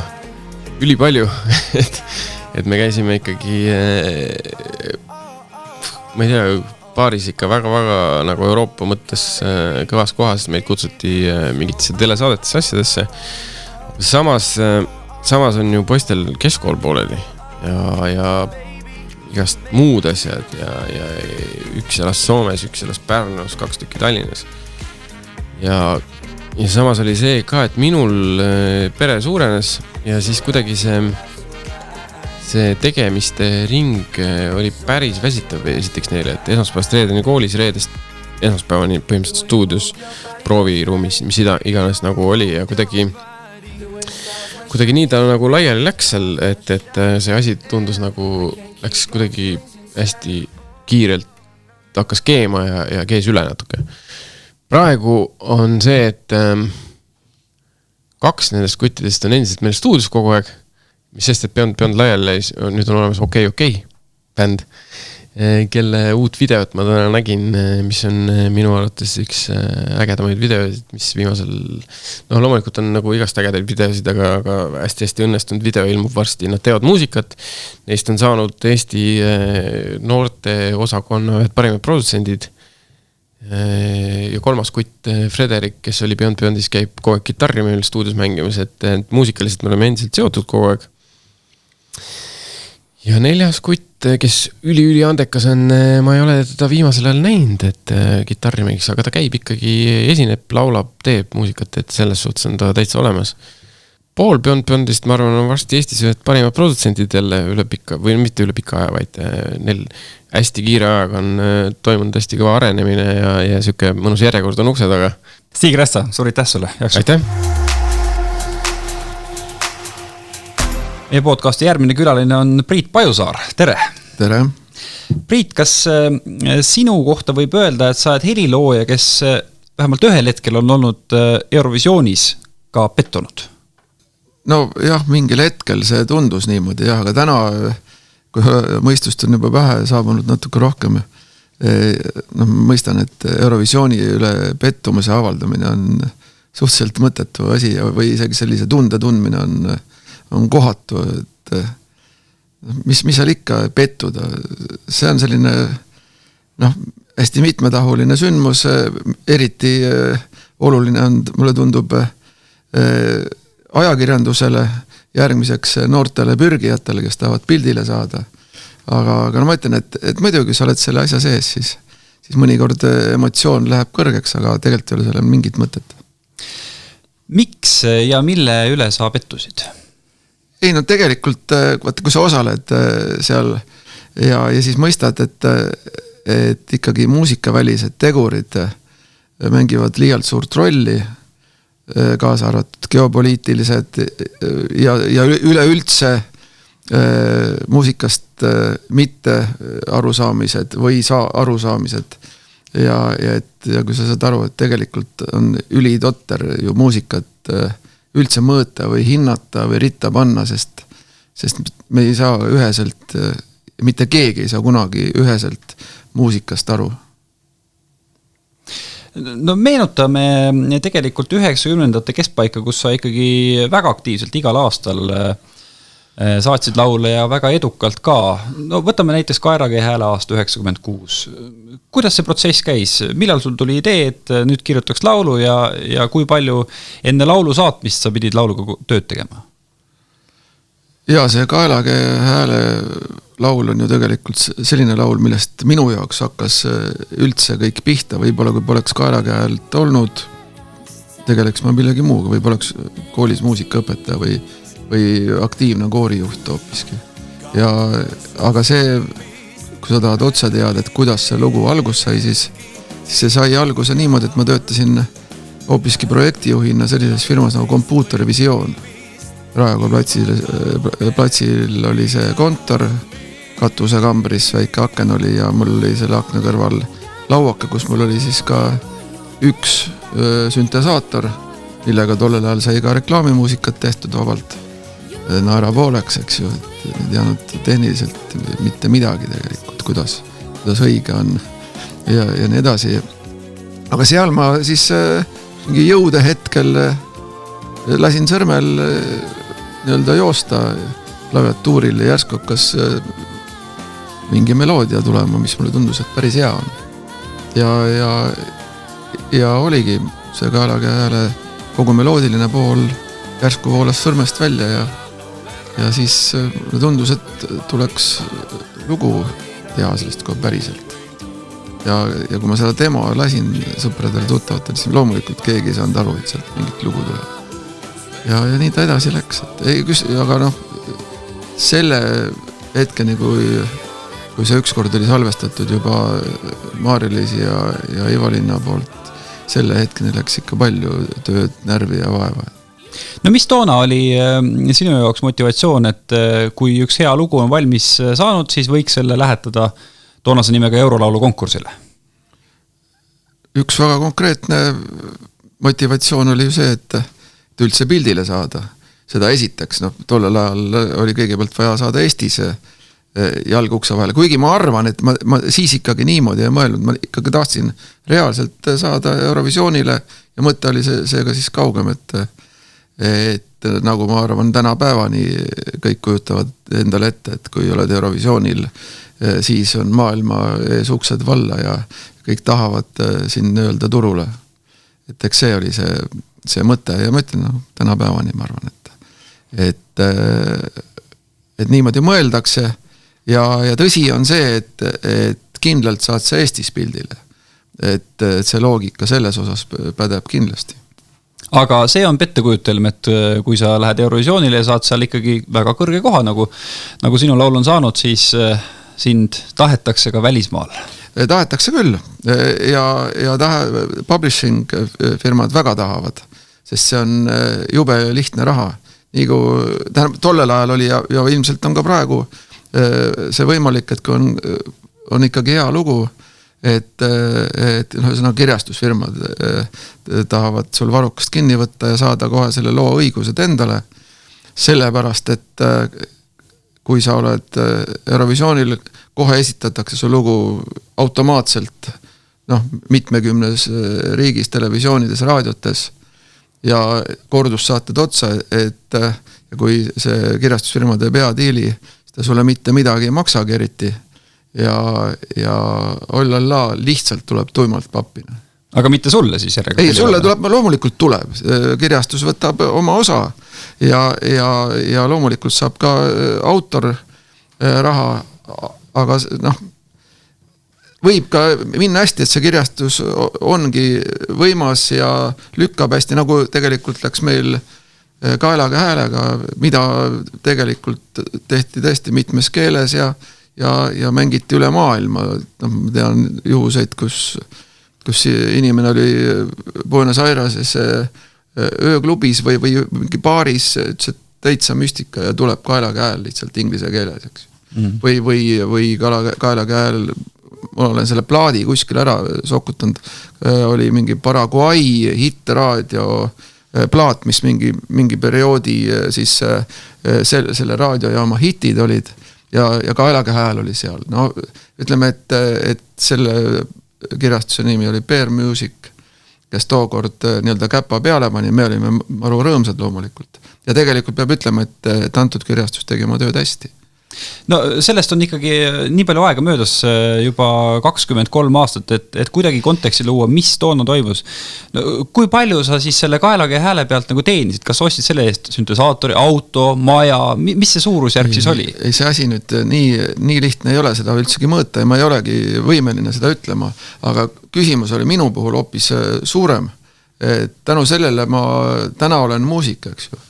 ülipalju, et me käisime ikkagi ma ei tea, paaris ikka väga nagu Euroopa mõttes kõvas kohas meid kutsuti mingitesse telesaadetesse asjadesse. Samas on ju poistel keskkool pooleli ja igast muud asjad ja üks elas Soomes, üks elas Pärnus, 2 tükki Tallinnas. Ja samas oli see ka, et minul pere suurenes ja siis kuidagi see tegemiste ring oli päris väsitav esiteks neile, et esmaspäevast reedeni koolis, reedest esmaspäevani põhimõtteliselt stuudios, prooviruumis, mis iganes nagu oli ja kuidagi nii ta nagu laiali läks seal, et see asi tundus nagu läks kuidagi hästi kiirelt, hakkas keema ja kees üle natuke. Praegu on see, et 2 nendest kuttidest on endiselt meil stuudios kogu aeg, mis sest, et Beyond laiali läis, nüüd on olemas OK bänd, kelle uut videot ma täna nägin, mis on minu arvates üks ägedamaid videosid, mis viimasel, loomulikult on nagu igast ägedaid videosid, aga hästi õnnestunud video ilmub varsti, nad teevad muusikat, neist on saanud Eesti noorte osakonna ühed parimad produtsendid ja 3. kutt Frederik, kes oli Beyondis, käib kogu aeg kitarri meil stuudios mängimas, et muusikaliselt me oleme endiselt seotud kogu aeg. Ja 4. kutt, kes üli andekas on, ma ei ole teda viimasel ajal näinud, et kitarri mängiks, aga ta käib ikkagi, esineb, laulab, teeb muusikat, et selles suhtes on ta täitsa olemas. Paul Beyondist, ma arvan, on varsti Eestis ühed parimad produtsendid jälle üle pika, või mitte üle pika aja, vaid neil hästi kiire ajaga on toimunud hästi kõva arenemine ja siuke mõnus järjekord on ukse taga. Stig Rästa, suur aitäh sulle. Aitäh! Meie podcasti järgmine külaline on Priit Pajusaar. Tere! Tere! Priit, kas sinu kohta võib öelda, et sa oled helilooja, kes vähemalt ühel hetkel on olnud Eurovisioonis ka pettunud? No jah, mingil hetkel see tundus niimoodi, aga täna, kui mõistust on juba pähe saabunud natuke rohkem, mõistan, et Eurovisiooni üle pettumise avaldamine on suhteliselt mõttetu asi või isegi sellise tunde tundmine on kohatu, et mis seal ikka pettuda. See on selline hästi mitmetahuline sündmus, eriti oluline on, mulle tundub, ajakirjandusele, järgmiseks noortele pürgijatele, kes tahavad pildile saada. Aga ma ütlen, et muidugi sa oled selle asja sees, siis mõnikord emotsioon läheb kõrgeks, aga tegelikult ei ole selle mingit mõtet. Miks ja mille üle sa pettusid? Ei, no tegelikult, kui sa osaled seal ja siis mõistad, et ikkagi muusikavälised tegurid mängivad liialt suurt rolli, kaasa arvatud geopoliitilised ja üleüldse muusikast mitte arusaamised või arusaamised ja kui sa saad aru, et tegelikult on ülitotter ju muusikat üldse mõõta või hinnata või ritta panna, sest me ei saa üheselt, mitte keegi ei saa kunagi üheselt muusikast aru. No meenutame tegelikult 90ndate keskpaika, kus sa ikkagi väga aktiivselt igal aastal saatsid laule ja väga edukalt ka. No võtame näiteks Kaerake hääle aasta 96. Kuidas see protsess käis? Millal sul tuli idee, et nüüd kirjutaks laulu ja kui palju enne laulu saatmist sa pidid lauluga tööd tegema? Ja see Kaelake hääle laul on ju tegelikult selline laul, millest minu jaoks hakkas üldse kõik pihta. Võib-olla kui poleks Kaelake häält olnud, tegeleks ma millegi muuga, või poleks koolis muusikaõpetaja või aktiivne koorijuht hoopiski. Aga see, kui sa tahad otsa teada, et kuidas see lugu algus sai, siis see sai alguse niimoodi, et ma töötasin hoopiski projektijuhina sellises firmas nagu Kompuuterivisioon. Raekoja platsil oli see kontor, katusekambris väike aken oli ja mul oli selle akna kõrval lauake, kus mul oli siis ka üks süntesaator, millega tollel ajal sai ka reklaamimuusikat tehtud vabalt naera pooleks, eks ju, et ei teanud tehniliselt mitte midagi tegelikult, kuidas õige on ja nii edasi. Aga seal ma siis mingi jõude hetkel lasin sõrmel nii-öelda joosta klaviatuuril ja järsku hakkas mingi meloodia tulema, mis mulle tundus, et päris hea on. Ja oligi see Kaelake hääle kogu meloodiline pool järsku voolas sõrmest välja ja siis tundus, et tuleks lugu teha sellest kohe päriselt. Ja kui ma seda demo lasin sõpradele tuttavatel, siis loomulikult keegi ei saanud aru, et sealt mingit lugu tuleb. Ja nii ta edasi läks. Aga selle hetkeni, kui see ükskord oli salvestatud juba Maarja-Liisi ja Ivalinna poolt, selle hetkeni läks ikka palju tööd, närvi ja vaeva. No mis toona oli sinu jaoks motivatsioon, et kui üks hea lugu on valmis saanud, siis võiks selle lähetada toonase nimega Eurolaulu konkursile? Üks väga konkreetne motivatsioon oli ju see, et üldse pildile saada. Seda esiteks, tollel ajal oli kõigepealt vaja saada Eestis jalg ukse vahele. Kuigi ma arvan, et ma siis ikkagi niimoodi ei mõelnud. Ma ikkagi tahtsin reaalselt saada Eurovisioonile ja mõte oli see ka siis kaugem, et nagu ma arvan tänapäevani kõik kujutavad endale ette, et kui oled Eurovisioonil, siis on maailma ees uksed valla ja kõik tahavad siin öelda turule. Et eks see oli see mõte ja ma ütlen, tänapäevani ma arvan, et niimoodi mõeldakse ja tõsi on see, et kindlalt saad sa Eestis pildile. Et see loogika selles osas pädeb kindlasti. Aga see on pettekujutelm, et kui sa lähed Eurovisioonile ja saad seal ikkagi väga kõrge koha, nagu sinu laul on saanud, siis sind tahetakse ka välismaal. Tahetakse küll ja publishing firmad väga tahavad, sest see on jube lihtne raha. Tollel ajal oli ja ilmselt on ka praegu see võimalik, et kui on ikkagi hea lugu, et kirjastusfirmad tahavad sul varukast kinni võtta ja saada kohe selle loo õigused endale, sellepärast, et kui sa oled Eurovisioonil, kohe esitatakse su lugu automaatselt mitmekümnes riigis, televisioonides, raadiotes ja kordussaated otsa, et kui see kirjastusfirma teeb hea diili, siis ta sulle mitte midagi ei maksagi eriti ja ollalla lihtsalt tuleb tuimalt pappina. Aga mitte sulle siis järjega? Ei, sulle loomulikult tuleb. Kirjastus võtab oma osa ja loomulikult saab ka autor raha, aga võib ka minna hästi, et see kirjastus ongi võimas ja lükkab hästi, nagu tegelikult läks meil Kaelake häälega, mida tegelikult tehti tõesti mitmes keeles ja mängiti üle maailma. Ma tean juhuseid, kus inimene oli Buenos Aireses ööklubis või mingi baaris, ütles, et täitsa müstika ja tuleb Kaelake hääl lihtsalt inglise keeles, eks. Või Kaelake hääl, ma olen selle plaadi kuskil ära sokutanud, oli mingi Paraguay hitraadio plaat, mis mingi perioodi siis selle raadiojaama hitid olid ja Kaelage hääl oli seal. No ütleme, et selle kirjastuse nimi oli Bear Music, kes tookord nii-öelda käpa peale pani, me olime maru rõõmsad loomulikult. Ja tegelikult peab ütlema, et antud kirjastus tegi oma tööd hästi. No sellest on ikkagi nii palju aega möödas juba 23 aastat, et kuidagi konteksti luua, mis toona toimus. No, kui palju sa siis selle Kaelage hääle pealt nagu teenisid? Kas ostsid selle eest süntesaatori, auto, maja? Mis see suurusjärk siis oli? Ei, see asi nüüd nii lihtne ei ole seda üldsegi mõõta ja ma ei olegi võimeline seda ütlema, aga küsimus oli minu puhul hoopis suurem. Tänu sellele ma täna olen muusik, eks ju.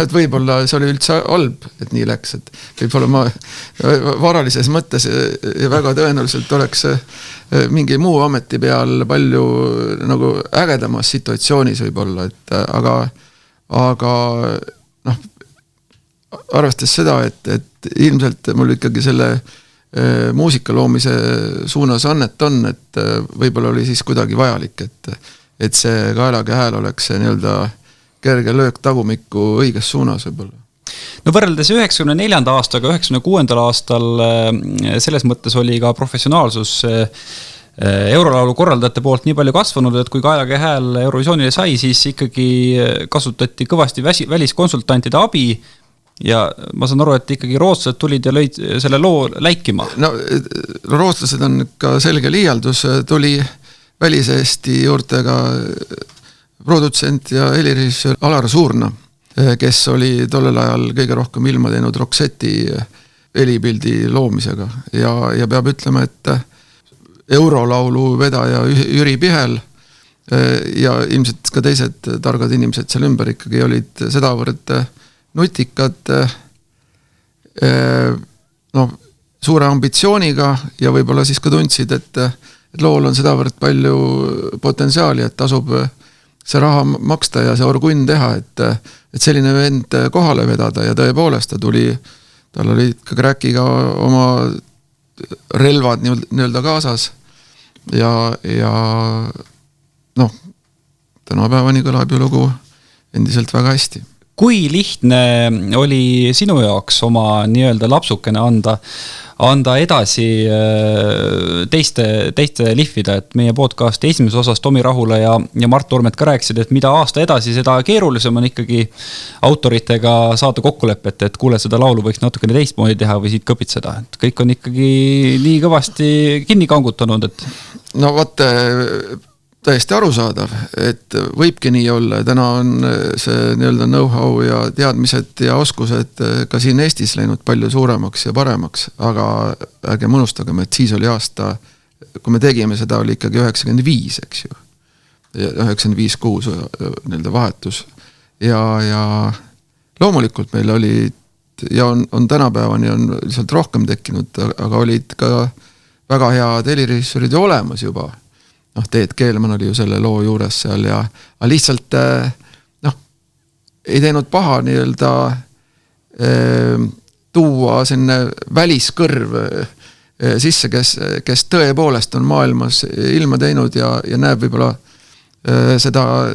Et võib-olla see oli üldse halb, et nii läks, et võib-olla ma varalises mõttes ja väga tõenäoliselt oleks mingi muu ameti peal palju nagu ägedamas situatsioonis võib-olla, et aga noh, arvestades seda, et ilmselt mul ikkagi selle muusika loomise suunas annet on, et võib-olla oli siis kuidagi vajalik, et see Kaelage hääl oleks see nii-öelda kerge löök tagumikku õiges suunas võib-olla. No võrreldes 94. aastaga, 96. aastal selles mõttes oli ka professionaalsus Eurolaulu korraldajate poolt nii palju kasvanud, et kui Kaelage hääl Eurovisioonile sai, siis ikkagi kasutati kõvasti väliskonsultantide abi ja ma saan aru, et ikkagi rootslased tulid ja lõid selle loo läikima. No rootslased on ka selge liialdus, tuli väliseesti juurtega produtsent ja helirežissöör Alar Suurna, kes oli tollel ajal kõige rohkem ilma teinud Roxetti helipildi loomisega ja peab ütlema, et Eurolaulu vedaja Jüri Pihel ja ilmselt ka teised targad inimesed seal ümber ikkagi olid sedavõrd nutikad suure ambitsiooniga ja võib-olla siis ka tundsid, et lool on sedavõrd palju potentsiaali, et tasub see raha maksta ja see orgunn teha, et selline vend kohale vedada ja tõepoolest tal oli ka Kräkiga oma relvad nii-öelda kaasas ja noh, tänapäevani kõlab ju lugu endiselt väga hästi. Kui lihtne oli sinu jaoks oma nii-öelda lapsukene anda edasi teiste lihvida, et meie podcasti esimeses osas Tomi Rahula ja Mart Urmet ka rääkisid, et mida aasta edasi, seda keerulisem on ikkagi autoritega saada kokkulepet, et kuule, seda laulu võiks natukene teistmoodi teha või siit kõpitseda, et kõik on ikkagi nii kõvasti kinni kangutanud, et no vaata, täiesti arusaadav, et võibki nii olla. Täna on see nii-öelda know-how ja teadmised ja oskused ka siin Eestis läinud palju suuremaks ja paremaks, aga ärgem unustagem, et siis oli aasta, kui me tegime seda, oli ikkagi 95, eks ju. 95-6 nii-öelda vahetus. Ja loomulikult meil olid ja on tänapäevani on lihtsalt rohkem tekkinud, aga olid ka väga head helirežissöörid olemas juba. Teet Keelman oli ju selle loo juures seal ja lihtsalt ei teinud paha nii-öelda tuua sinne väliskõrv sisse, kes tõepoolest on maailmas ilma teinud ja näeb võib-olla seda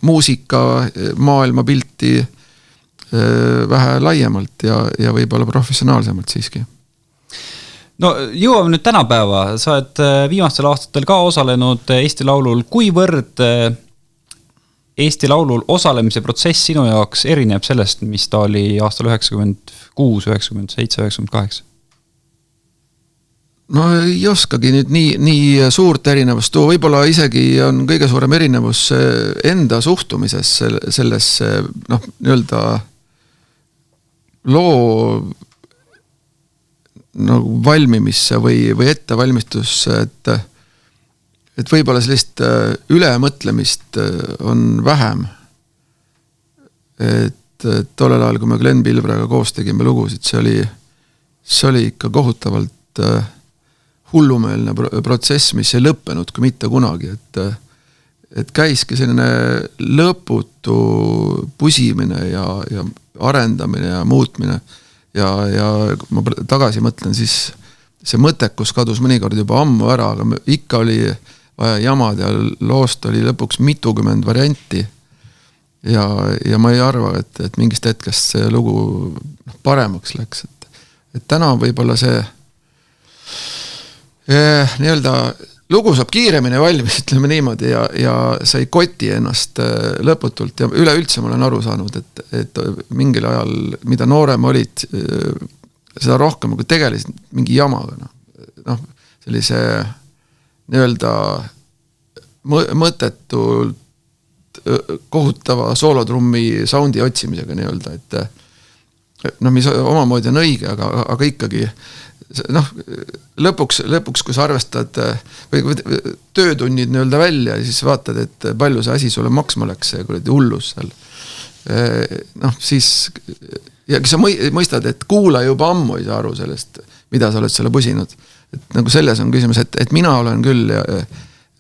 muusika maailma pilti vähe laiemalt ja võib-olla professionaalsemalt siiski. No jõuame nüüd tänapäeva, sa oled viimastel aastatel ka osalenud Eesti Laulul, kuivõrd Eesti Laulul osalemise protsess sinu jaoks erineb sellest, mis ta oli aastal 96, 97, 98? No ei oskagi nüüd nii suurt erinevust tuua, võib-olla isegi on kõige suurem erinevus enda suhtumises sellesse nii-öelda loo nagu valmimisse või ettevalmistusse, et võib-olla sellist ülemõtlemist on vähem. Et tollel ajal, kui me Glenn Pilvraga koos tegime lugusid, see oli ikka kohutavalt hullumeelne protsess, mis ei lõppenud kui mitte kunagi, et käiski selline lõputu pusimine ja arendamine ja muutmine ja ma tagasi mõtlen, siis see mõttekus kadus mõnikord juba ammu ära, aga ikka oli vaja jamad ja loost oli lõpuks mitukümmend varianti ja ma ei arva, et mingist hetkest see lugu paremaks läks, et täna võib-olla see nii-öelda lugu saab kiiremini valmis, ütleme niimoodi, ja sa ei koti ennast lõputult ja üleüldse ma olen aru saanud, et mingil ajal, mida noorem olid, seda rohkem kui tegelisid mingi jamaga, noh, sellise nii-öelda mõttetult kohutava soolotrummi soundi otsimisega nii-öelda, et noh, mis omamoodi on õige, aga ikkagi noh, lõpuks, kui sa arvestad või töötunnid nii-öelda välja ja siis vaatad, et palju see asi sulle maksma läks, see kuradi hullus seal. Noh, siis ja kui sa mõistad, et kuula juba ammu ei saa aru sellest, mida sa oled selle pusinud. Et nagu selles on küsimus, et mina olen küll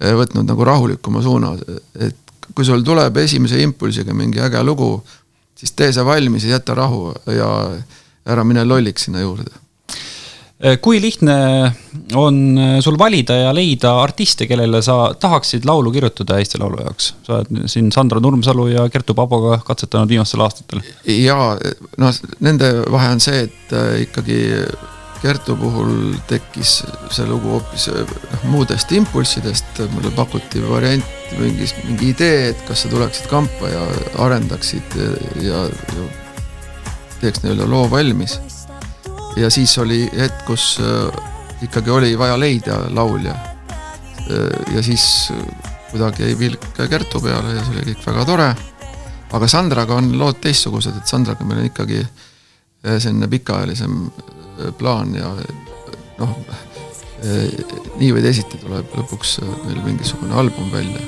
võtnud nagu rahulikuma suuna, et kui sul tuleb esimese impulsiga mingi äge lugu, siis tee see valmis ja jäta rahu ja ära mine lolliks sinna juurde. Kui lihtne on sul valida ja leida artiste, kellele sa tahaksid laulu kirjutada Eesti Laulu jaoks? Sa oled siin Sandra Nurmsalu ja Kertu Paboga katsetanud viimastel aastatel. Ja no, nende vahe on see, et ikkagi Kertu puhul tekkis see lugu hoopis muudest impulssidest. Mulle pakuti variant, mingi idee, et kas sa tuleksid kampa ja arendaksid ja teeks neile loo valmis. Ja siis oli hetk, kus ikkagi oli vaja leida laulja. Ja siis kuidagi ei vilk Kertu peale ja see oli kõik väga tore. Aga Sandraga on lood teistsugused, et Sandraga meil on ikkagi selline pikaajalisem plaan ja noh, nii või teisiti tuleb lõpuks meil mingisugune album välja.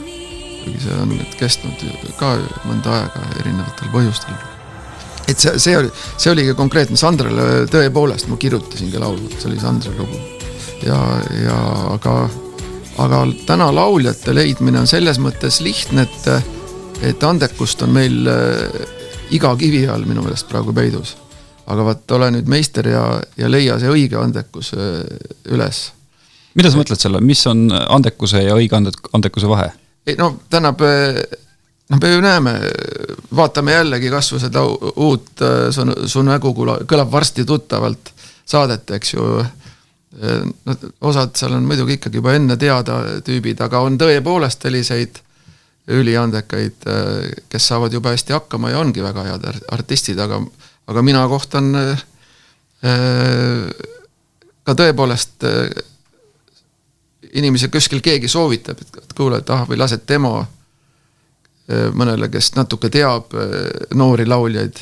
Kuigi see on kestnud ka mõnda aega erinevatel põhjustel. Et see oligi konkreetne Sandrale tõepoolest, ma kirjutasingi laulu, see oli Sandra lugu. Aga täna lauljate leidmine on selles mõttes lihtne, et andekust on meil iga kivi all minu meelest praegu peidus. Aga vaat ole nüüd meister ja leia see õige andekus üles. Mida sa mõtled selle? Mis on andekuse ja õige andekuse vahe? No tänab... me ju näeme, vaatame jällegi kasvu seda uut su nägu kõlab varsti tuttavalt saadet, eks ju. Osad seal on muidugi ikkagi juba enne teada tüübid, aga on tõepoolest selliseid üliandekaid, kes saavad juba hästi hakkama ja ongi väga head artistid, aga mina kohtan ka tõepoolest inimesi kuskil keegi soovitab, et kuule, et või lased tema mõnele, kes natuke teab noori lauljaid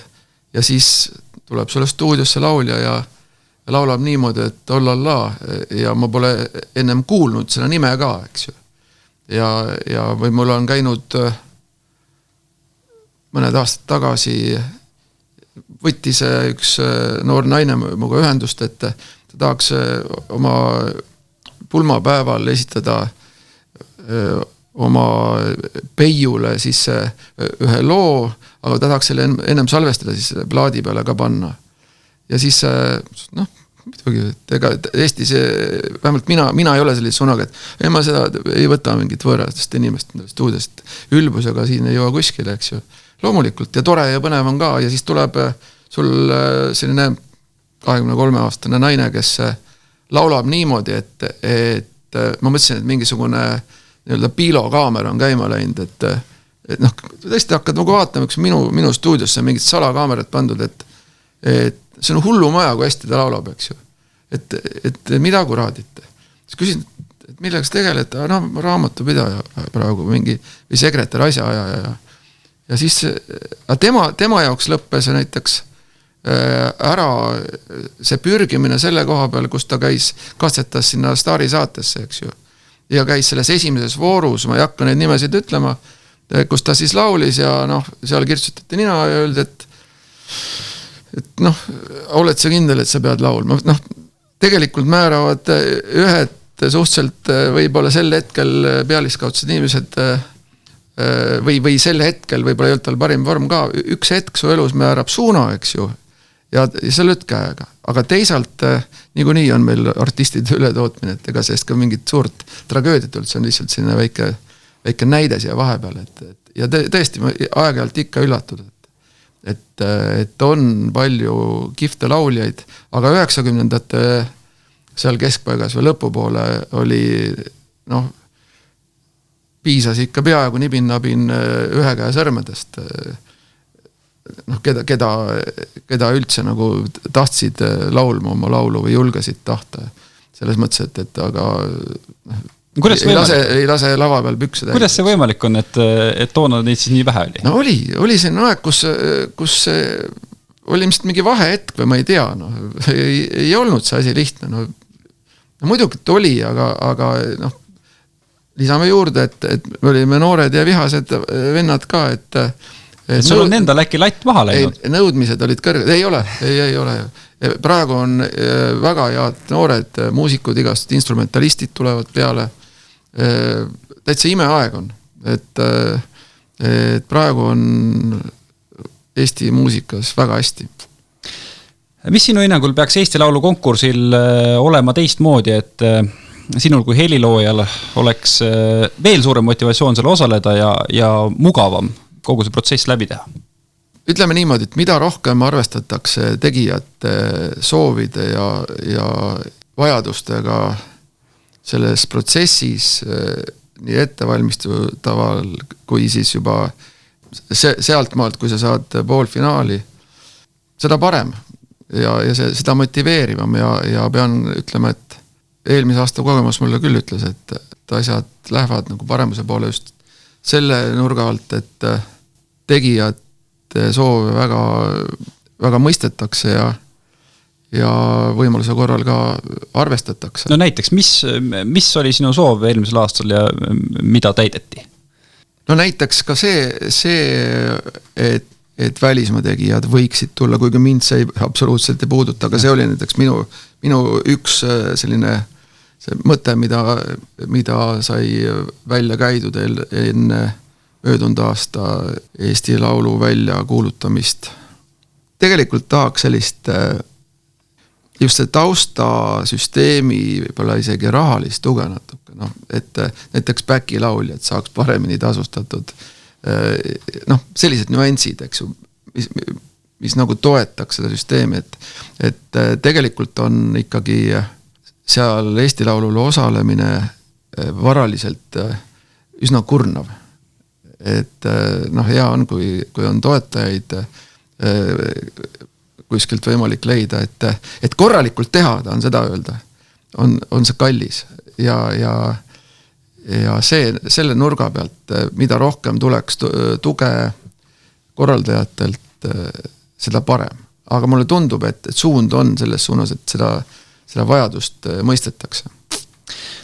ja siis tuleb sulle stuudiosse laulja ja laulab niimoodi, et ollalla ja ma pole ennem kuulnud seda nime ka, eks ju. Ja või mul on käinud mõned aastad tagasi võttis üks noor naine muga ühendust, et ta tahaks oma pulmapäeval esitada oma peiule siis ühe loo, aga ta tahaks selle ennem salvestada siis plaadi peale ka panna. Ja siis, noh, ega Eestis, vähemalt mina ei ole sellise sunaga, et ma seda ei võta mingit võõrastest inimest stuudiost ülbusega siin ei jõua kuskile, eks ju. Loomulikult ja tore ja põnev on ka ja siis tuleb sul selline 23-aastane naine, kes laulab niimoodi, et ma mõtlesin, et mingisugune nii-öelda piilokaamera on käima läinud, et noh, tõesti hakkad nagu vaatama, kus minu stuudiosse on mingid salakaamerad pandud, et see on hullu maja, kui hästi ta laulab, eks ju. Et mida kuradite? Siis küsin, et millega sa tegeled? No, raamatupidaja praegu mingi või sekretär asjaaja ja siis tema jaoks lõppes näiteks ära see pürgimine selle koha peal, kus ta käis, katsetas sinna Staari saatesse, eks ju. Ja käis selles esimeses voorus, ma ei hakka neid nimesid ütlema, kus ta siis laulis ja noh, seal kirtsutati nina ja öeldi, et noh, oled sa kindel, et sa pead laulma. Noh, tegelikult määravad ühed suhteliselt võib-olla sel hetkel pealiskaudsed inimesed või sel hetkel võib-olla ei olnud tal parim vorm ka, üks hetk su elus määrab suuna, eks ju, ja sa lööd käega. Aga teisalt niikuinii on meil artistide ületootmine, et ega sellest ka mingit suurt tragöödiat üldse on lihtsalt selline väike näide siia vahepeal, ja tõesti ma aeg-ajalt ikka üllatud, et on palju kihvte lauljaid, aga 90ndate seal keskpaigas või lõpupoole oli piisas ikka peaaegu nibin-nabin ühe käe sõrmedest, keda üldse nagu tahtsid laulma oma laulu või julgesid tahta. Selles mõttes, et aga ei lase lava peal pükse täis. Kuidas see võimalik on, et toona neid siis nii vähe oli? No oli selline aeg, kus oli ilmselt mingi vahehetk või ma ei tea, ei olnud see asi lihtne. No muidugi oli, aga lisame juurde, et me olime noored ja vihased vennad ka, et sul on endal äkki latt maha läinud? Nõudmised olid kõrged, ei ole. Praegu on väga head noored muusikud, igast instrumentalistid tulevad peale. Täitsa imeaeg on, et praegu on Eesti muusikas väga hästi. Mis sinu hinnangul peaks Eesti Laulu konkursil olema teistmoodi, et sinul kui heliloojal oleks veel suurem motivatsioon seal osaleda ja mugavam kogu see protsess läbi teha? Ütleme niimoodi, et mida rohkem arvestatakse tegijate soovide ja vajadustega selles protsessis nii ettevalmistutaval kui siis juba sealt maalt, kui sa saad poolfinaali, seda parem ja seda motiveerivam ja pean ütlema, et eelmise aasta kogemus mulle küll ütles, et asjad lähevad nagu paremuse poole just selle nurga alt, et tegijate soove väga, väga mõistetakse ja võimaluse korral ka arvestatakse. No näiteks, mis oli sinu soov eelmisel aastal ja mida täideti? No näiteks ka see et välismaa tegijad võiksid tulla, kuigi mind see absoluutselt ei puuduta, aga see oli näiteks minu üks selline see mõte, mida sai välja käidud enne möödunud aasta Eesti Laulu välja kuulutamist. Tegelikult tahaks sellist just see taustasüsteemi võib-olla isegi rahalist tuge natuke, et näiteks backi-lauljad saaks paremini tasustatud, sellised nüansid, eks ju, mis nagu toetaks seda süsteemi, et tegelikult on ikkagi seal Eesti Laulule osalemine varaliselt üsna kurnav. Et hea on, kui on toetajaid kuskilt võimalik leida, et korralikult teha, on seda öelda, on see kallis ja selle nurga pealt, mida rohkem tuleks tuge korraldajatelt, seda parem. Aga mulle tundub, et suund on selles suunas, et seda vajadust mõistetakse.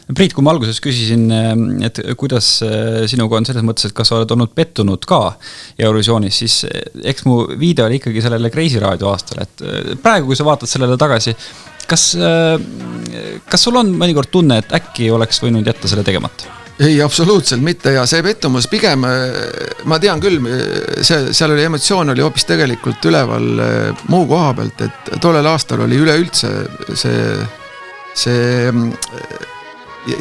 Priit, kui ma alguses küsisin, et kuidas sinuga on selles mõttes, et kas sa oled olnud pettunud ka Eurovisioonis, siis eks mu viide oli ikkagi sellele Kreisi raadio aastal, et praegu, kui sa vaatad sellele tagasi, kas sul on mõnikord tunne, et äkki oleks võinud jätta selle tegemata? Ei, absoluutselt mitte ja see pettumus pigem, ma tean küll, seal oli emotsioon oli hoopis tegelikult üleval muu koha pealt, et tollel aastal oli üleüldse see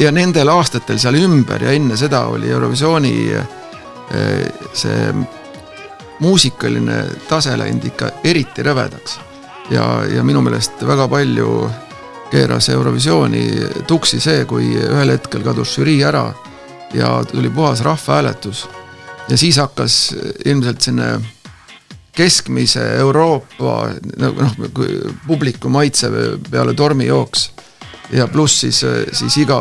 ja nendel aastatel seal ümber ja enne seda oli Eurovisiooni see muusikaline tase läinud ikka eriti rõvedaks ja minu meelest väga palju keeras Eurovisiooni tuksi see, kui ühel hetkel kadus žürii ära ja tuli puhas rahvahääletus ja siis hakkas ilmselt sinne keskmise Euroopa publiku maitse peale tormijooks ja pluss siis iga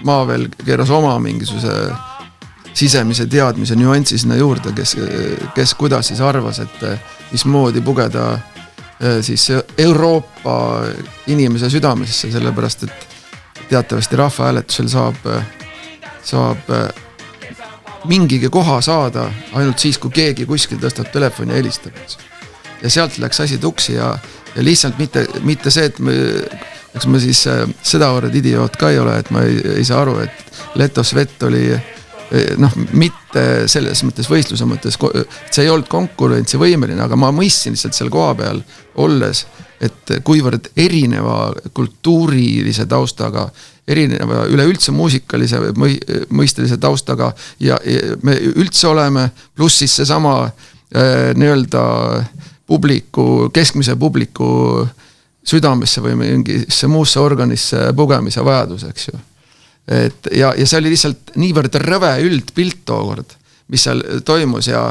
maa veel keeras oma mingisuguse sisemise teadmise nüansi sinna juurde, kes kuidas siis arvas, et mismoodi pugeda siis Euroopa inimese südamesse, sellepärast, et teatavasti rahvahääletusel saab mingigi koha saada ainult siis, kui keegi kuskil tõstab telefoni ja helistab. Ja sealt läks asi tuksi ja lihtsalt mitte see, et eks ma siis sedavõrd idioot ka ei ole, et ma ei saa aru, et Leto Svet oli mitte selles mõttes võistluse mõttes, see ei olnud konkurentsivõimeline, aga ma mõistsin lihtsalt seal koha peal olles, et kuivõrd erineva kultuurilise taustaga, erineva üleüldse muusikalise mõistelise taustaga ja me üldse oleme, pluss siis seesama nii-öelda keskmise publiku südamesse või mingisse muusse organisse pugemise vajadus, eks ju. Ja see oli lihtsalt niivõrd rõve üldpilt tookord, mis seal toimus ja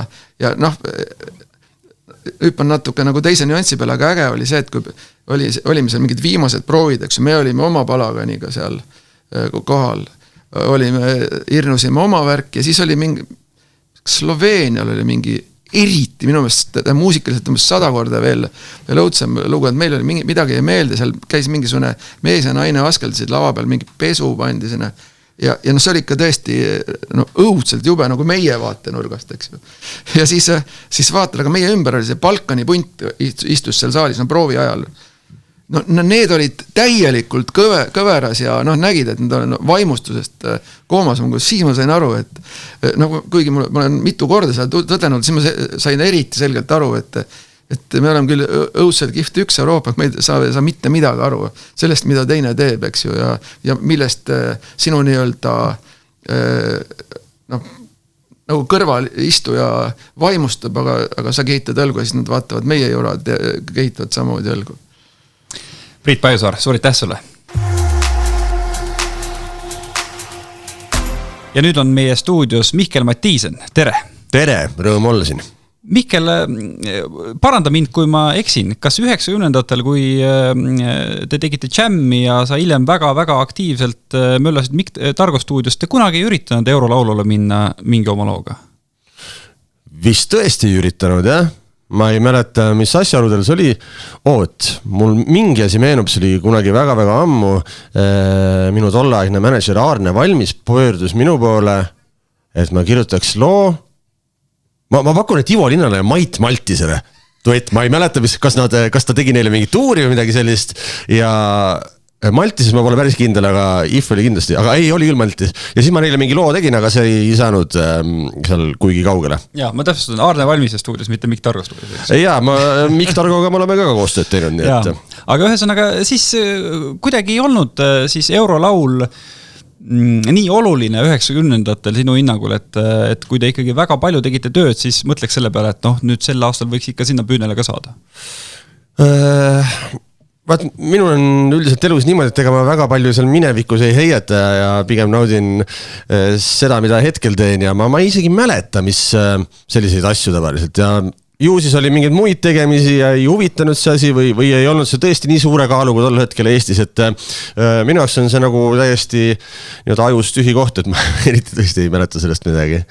hüppan natuke nagu teise nüanssi peale, aga äge oli see, et kui olime seal mingid viimased proovid, eks me olime oma palaganiga seal kohal, hirnusime oma värk ja siis oli mingi, Sloveenial oli mingi eriti, minu meelest muusikaliselt 100 korda veel õudsem lugu, et meil oli midagi ei meelde, seal käis mingisugune mees ja naine askeldasid lava peal, mingi pesu pandi sinna ja see oli ikka tõesti õudselt jube nagu meie vaatenurgast, eks ju. Ja siis vaatad, aga meie ümber oli see Balkani punt istus seal saalis, proovi ajal. Need olid täielikult kõveras ja nägid, et nad on vaimustusest koomas, siis ma sain aru, et kuigi ma olen mitu korda seal tõdenud, siis ma sain eriti selgelt aru, et me oleme küll õudselt kihvt üks Euroopa, me ei saa mitte midagi aru sellest, mida teine teeb, eks ju, ja millest sinu nii-öelda nagu kõrval istuja vaimustab, aga sa kehitad õlgu ja siis nad vaatavad meie juurad ja kehitavad samamoodi õlgu. Priit Pajusaar, suur aitäh sulle. Ja nüüd on meie stuudios Mihkel Mattiisen, tere! Tere, rõõm olla siin. Mihkel, paranda mind, kui ma eksin, kas 90-ndatel, kui te tegite jammi ja sa hiljem väga-väga aktiivselt möllasid Mikk Targo stuudios, te kunagi ei üritanud Eurolaulule minna mingi oma looga? Vist tõesti ei üritanud, jah. Ma ei mäleta, mis asjaoludel see oli. Mul mingi asi meenub, see oli kunagi väga-väga ammu. Minu tolleaegne manager Aarne Valmis pöördus minu poole, et ma kirjutaks loo. Ma pakun, et Ivo Linnale ja Mait Maltisele. Ma ei mäleta, kas ta tegi neile mingi tuuri või midagi sellist ja Maltises ma pole päris kindel, aga If oli kindlasti, aga ei, oli küll Maltis. Ja siis ma neile mingi loo tegin, aga see ei saanud seal kuigi kaugele. Ja, ma täpsustan Aarne Valmise stuudios, mitte Mikk Targo stuudios. Ja, Mikk Targoga me oleme ka koostööd teinud. Nii et. Aga ühesõnaga, siis kuidagi ei olnud siis Eurolaul nii oluline 90-ndatel sinu hinnangul, et kui te ikkagi väga palju tegite tööd, siis mõtleks selle peale, et nüüd sel aastal võiks ikka sinna püünele ka saada. Minul on üldiselt elus niimoodi, et ega ma väga palju seal minevikus ei heieta ja pigem naudin seda, mida hetkel teen ja ma isegi mäleta, mis selliseid asju tavaliselt ja ju siis oli mingeid muid tegemisi ja ei huvitanud see asi või ei olnud see tõesti nii suure kaaluga tol hetkel Eestis, et minu jaoks on see nagu täiesti ajus tühi koht, et ma eriti tõesti ei mäleta sellest midagi.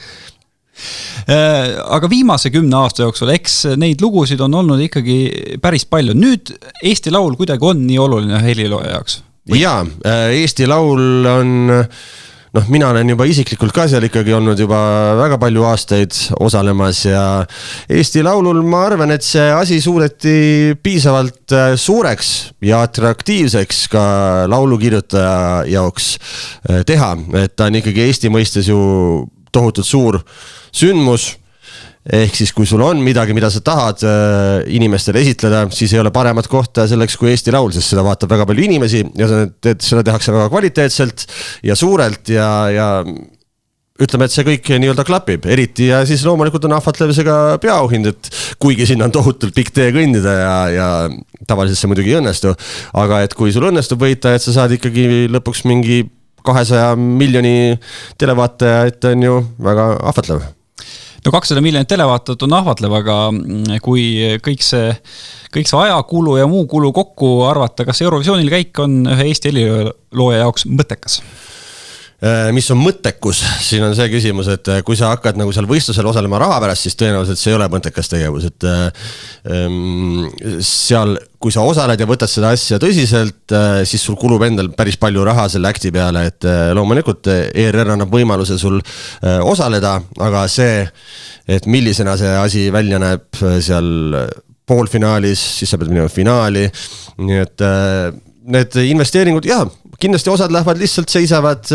Aga viimase 10 aasta jooksul, eks neid lugusid on olnud ikkagi päris palju. Nüüd Eesti Laul kuidagi on nii oluline helilooja jaoks? Jaa, Eesti Laul on, mina olen juba isiklikult ka seal ikkagi olnud juba väga palju aastaid osalemas ja Eesti Laulul ma arvan, et see asi suudeti piisavalt suureks ja atraktiivseks ka laulukirjutaja jaoks teha, et ta on ikkagi Eesti mõistes ju tohutult suur sündmus, ehk siis kui sul on midagi, mida sa tahad inimestele esitleda, siis ei ole paremat kohta selleks kui Eesti Laul, sest seda vaatab väga palju inimesi ja seda tehakse väga kvaliteetselt ja suurelt ja ütleme, et see kõik nii-öelda klapib, eriti ja siis loomulikult on ahvatlev see ka peaauhind, et kuigi sinna on tohutult pikk tee kõndida ja tavaliselt see muidugi ei õnnestu, aga et kui sul õnnestub võita, et sa saad ikkagi lõpuks mingi 200 miljoni televaataja, et on ju väga ahvatlev. 200 miljonit televaatajat on ahvatlev, aga kui kõik see ajakulu ja muu kulu kokku arvata, kas Eurovisioonil käik on ühe Eesti helilooja jaoks mõttekas? Mis on mõttekus, siin on see küsimus, et kui sa hakkad nagu seal võistlusel osalema raha pärast, siis tõenäoliselt see ei ole mõttekas tegevus, et seal, kui sa osaled ja võtad seda asja tõsiselt, siis sul kulub endal päris palju raha selle akti peale, et loomulikult ERR annab võimaluse sul osaleda, aga see, et millisena see asi välja näeb seal poolfinaalis, siis sa pead minema finaali, nii et need investeeringud, jah, kindlasti osad lähevad lihtsalt seisavad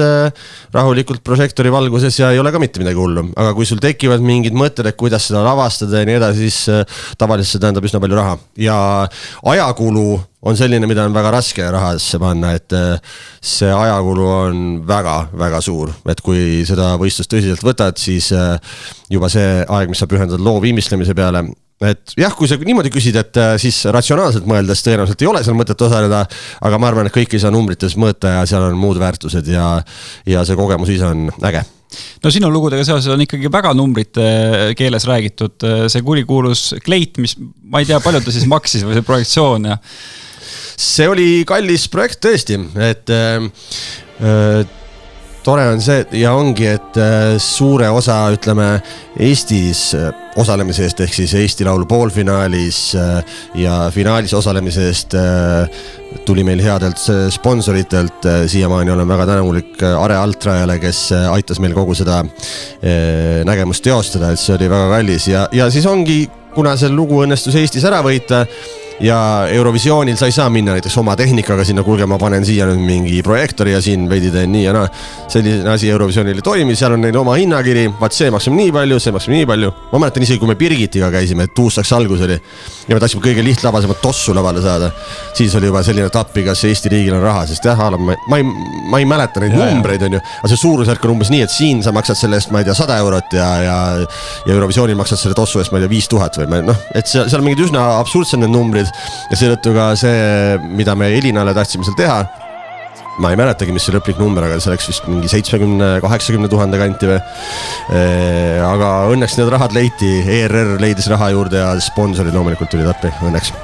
rahulikult prožektori valguses ja ei ole ka mitte midagi hullu, aga kui sul tekivad mingid mõtted, et kuidas seda lavastada ja nii edasi, siis tavaliselt see tähendab üsna palju raha ja ajakulu on selline, mida on väga raske rahasse panna, et see ajakulu on väga-väga suur, et kui seda võistlust tõsiselt võtad, siis juba see aeg, mis sa pühendad loo viimistlemise peale, et jah, kui sa niimoodi küsid, et siis ratsionaalselt mõeldes tõenäoliselt ei ole seal mõtet osaleda, aga ma arvan, et kõik ei saa numbrites mõõta ja seal on muud väärtused ja see kogemus ise on äge. No sinu lugudega seoses on ikkagi väga numbrite keeles räägitud, see kurikuulus kleit, mis ma ei tea, palju ta siis maksis või see projektsioon ja see oli kallis projekt tõesti, et tore on see ja ongi, et suure osa, ütleme, Eestis osalemise eest, ehk siis Eesti Laulu poolfinaalis ja finaalis osalemise eest tuli meil headelt sponsoritelt, siiamaani olen väga tänulik Are Altrajale, kes aitas meil kogu seda nägemust teostada, et see oli väga kallis ja siis ongi, kuna see lugu õnnestus Eestis ära võita, ja Eurovisioonil sa ei saa minna näiteks oma tehnikaga sinna, kuulge, ma panen siia nüüd mingi projektori ja siin veidi teen nii ja naa. Selline asi Eurovisioonil ei toimi, seal on neil oma hinnakiri, vaat see maksab nii palju, see maksab nii palju. Ma mäletan isegi, kui me Birgitiga käisime, et Tuustaks algus oli ja me tahtsime kõige lihtlabasemat tossu lavale saada. Siis oli juba selline tappi, kas Eesti riigil on raha, sest jah, ma ei mäleta neid numbreid, on ju, aga see suurusjärk on umbes nii, et siin sa maksad selle eest, ma ei tea, 100 eurot ja Eurovisioonil maksad selle tossu eest, ma ei tea, 5000 või noh, et seal on mingid üsna absurdsed need numbrid ja seetõttu ka see, mida me Elinale tahtsime seal teha, ma ei mäletagi, mis see lõplik number, aga see oleks vist mingi 70-80 000 kanti või. Aga õnneks need rahad leiti, ERR leidis raha juurde ja sponsorid loomulikult tuli tappi, õnneks.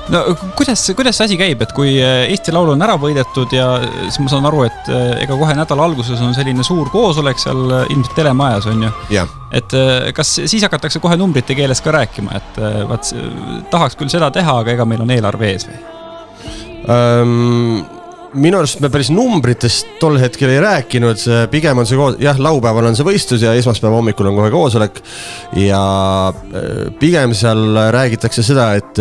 No kuidas see asi käib, et kui Eesti Laul on ära võidetud ja siis ma saan aru, et ega kohe nädala alguses on selline suur koosolek seal ilmselt telemajas on ju. Yeah. Et kas siis hakatakse kohe numbrite keeles ka rääkima, et vaat, tahaks küll seda teha, aga ega meil on eelarve ees või? Minu arust me päris numbritest tol hetkel ei rääkinud, pigem on see jah, laupäeval on see võistlus ja esmaspäeva hommikul on kohe koosolek ja pigem seal räägitakse seda, et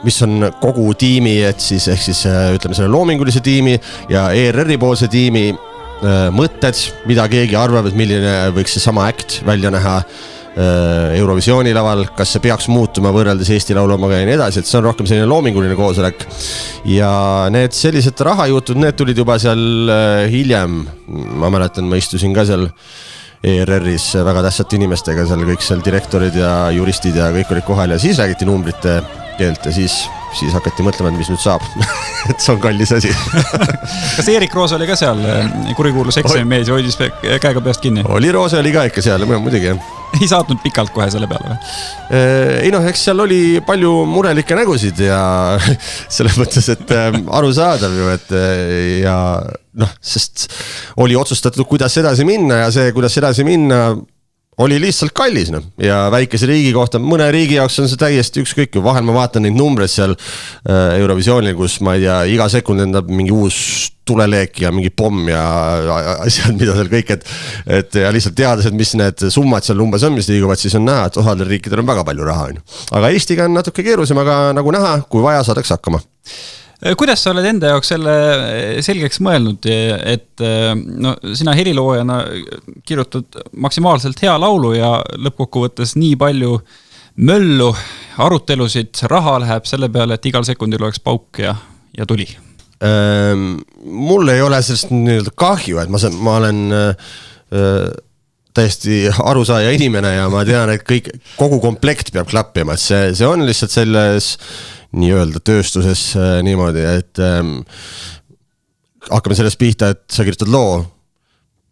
mis on kogu tiimi, et siis ehk siis ütleme selle loomingulise tiimi ja ERR-i poolse tiimi mõtted, mida keegi arvab, et milline võiks see sama act välja näha Eurovisiooni laval, kas see peaks muutuma võrreldes Eesti Laulu omaga ja nii edasi, et see on rohkem selline loominguline koosolek ja need sellised rahajutud, need tulid juba seal hiljem, ma mäletan, ma istusin ka seal ERR-is väga tähtsate inimestega, seal kõik seal direktorid ja juristid ja kõik olid kohal ja siis räägiti numbrite keelt ja siis hakati mõtlema, et mis nüüd saab et see on kallis asi Kas Erik Roos oli ka seal kurikuulus eksamimees ja hoidis käega peast kinni? Oli Roos oli ka ikka seal, muidugi ei saatnud pikalt kohe selle peale või? Ei noh, eks seal oli palju murelikke nägusid ja selles mõttes, et arusaadav ju, et ja noh, sest oli otsustatud, kuidas edasi minna ja see, kuidas edasi minna oli lihtsalt kallis, no. Ja väikese riigi kohta, mõne riigi jaoks on see täiesti ükskõik, vahel ma vaatan neid numbreid seal Eurovisioonil, kus ma ei tea, iga sekund endab mingi uus tuleleek ja mingi pomm ja asjad, mida seal kõik, et ja lihtsalt teades, et mis need summad seal umbes on, mis liiguvad, siis on näha, et osadel riikidel on väga palju raha. Aga Eestiga on natuke keerusem, aga nagu näha, kui vaja saadaks hakkama. Kuidas sa oled enda jaoks selle selgeks mõelnud, et no, sina heliloojana kirjutad maksimaalselt hea laulu ja lõppkokkuvõttes nii palju möllu, arutelusid, raha läheb selle peale, et igal sekundil oleks pauk ja tuli? Mul ei ole sellest nii-öelda kahju, et ma olen täiesti arusaaja inimene ja ma tean, et kogu komplekt peab klappima, et see on lihtsalt selles nii-öelda tööstuses niimoodi, et hakkame sellest pihta, et sa kirjutad loo.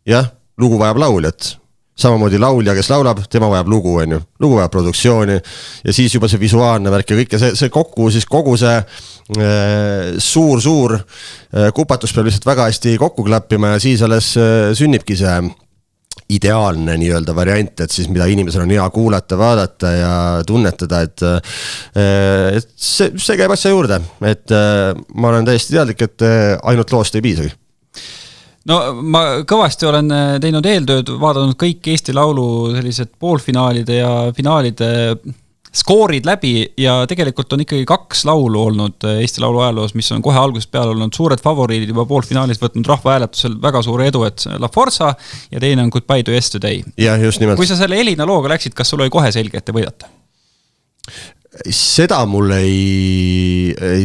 Jah, lugu vajab lauljat. Samamoodi laulja, kes laulab, tema vajab lugu, on ju. Lugu vajab produktsiooni ja siis juba see visuaalne värk ja kõik ja see kokku, siis kogu see suur kupatus peab lihtsalt väga hästi kokku klappima ja siis alles sünnibki see ideaalne nii-öelda variant, et siis mida inimesel on hea kuulata, vaadata ja tunnetada, et see käib asja juurde, et ma olen täiesti teadlik, et ainult loost ei piisagi. No ma kõvasti olen teinud eeltööd, vaadanud kõik Eesti Laulu sellised poolfinaalide ja finaalide skoorid läbi ja tegelikult on ikkagi 2 laulu olnud Eesti Laulu ajaloos, mis on kohe algusest peale olnud suured favoriidid juba poolfinaalis võtnud rahvahääletusel väga suure edu, et La Forza ja teine on Goodbye to Yesterday. Jah, just nimelt. Kui sa selle Elina looga läksid, kas sul oli kohe selge, et te võidate? Seda mul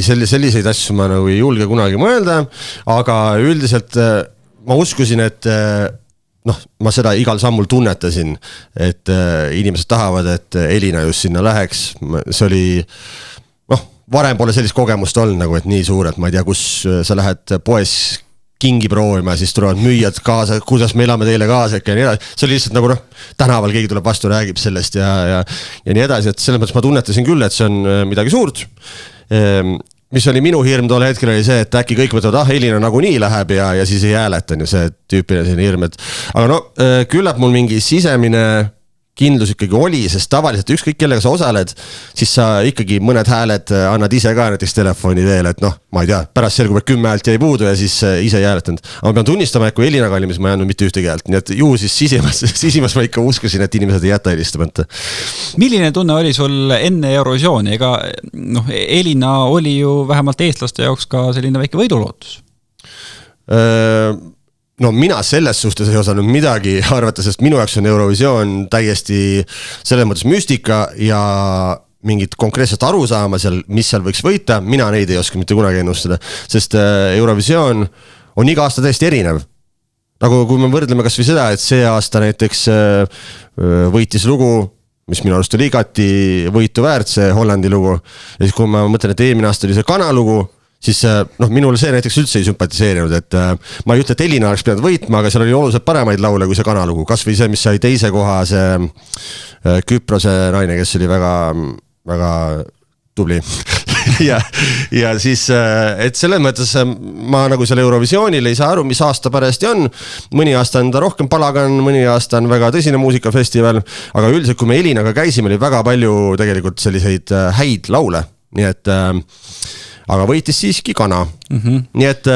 selliseid asju ma nagu ei julge kunagi mõelda, aga üldiselt ma uskusin, et ma seda igal sammul tunnetasin, et inimesed tahavad, et Elina just sinna läheks. See oli, varem pole sellist kogemust olnud nagu, et nii suur, et ma ei tea, kus sa lähed poes kingi proovima, siis tulevad müüjad kaasa, kuidas me elame teile kaasa ja nii edasi. See oli lihtsalt nagu tänaval keegi tuleb vastu, räägib sellest ja nii edasi, et selles mõttes ma tunnetasin küll, et see on midagi suurt. Mis oli minu hirm tol hetkel oli see, et äkki kõik mõtlevad, Elina nagu nii läheb ja siis ei hääletan ju see tüüpine selline hirm, et aga küllap mul mingi sisemine kindlus ikkagi oli, sest tavaliselt ükskõik kellega sa osaled, siis sa ikkagi mõned hääled annad ise ka näiteks telefoni veel, et ma ei tea, pärast selgub, et 10 häält jäi puudu ja siis ise ei hääletanud. Aga ma pean tunnistama, et kui Elinaga oli, mis ma ei andnud mitte ühtegi häält, nii et ju siis sisimas ma ikka uskasin, et inimesed ei jäta helistamata. Milline tunne oli sul enne Eurovisiooni? Ega Elina oli ju vähemalt eestlaste jaoks ka selline väike võidulootus. Mina selles suhtes ei osanud midagi arvata, sest minu jaoks on Eurovisioon täiesti selles mõttes müstika ja mingit konkreetset arusaama seal, mis seal võiks võita, mina neid ei oska mitte kunagi ennustada, sest Eurovisioon on iga aasta täiesti erinev. Nagu kui me võrdleme kas või seda, et see aasta näiteks võitis lugu, mis minu arust oli igati võitu väärt, see Hollandi lugu, ja siis kui ma mõtlen, et eelmine aasta oli see Kana lugu, siis minule see näiteks üldse ei sümpatiseerinud, et ma ei ütle, et Elina oleks pidanud võitma, aga seal oli oluliselt paremaid laule kui see Kana lugu, kas või see, mis sai teise koha, see Küprose naine, kes oli väga, väga tubli ja siis, et selles mõttes ma nagu selle Eurovisioonil ei saa aru, mis aasta parajasti on, mõni aasta on ta rohkem palagan, mõni aasta on väga tõsine muusikafestival, aga üldiselt kui me Elinaga käisime, oli väga palju tegelikult selliseid häid laule, nii et aga võitis siiski Kana. Nii et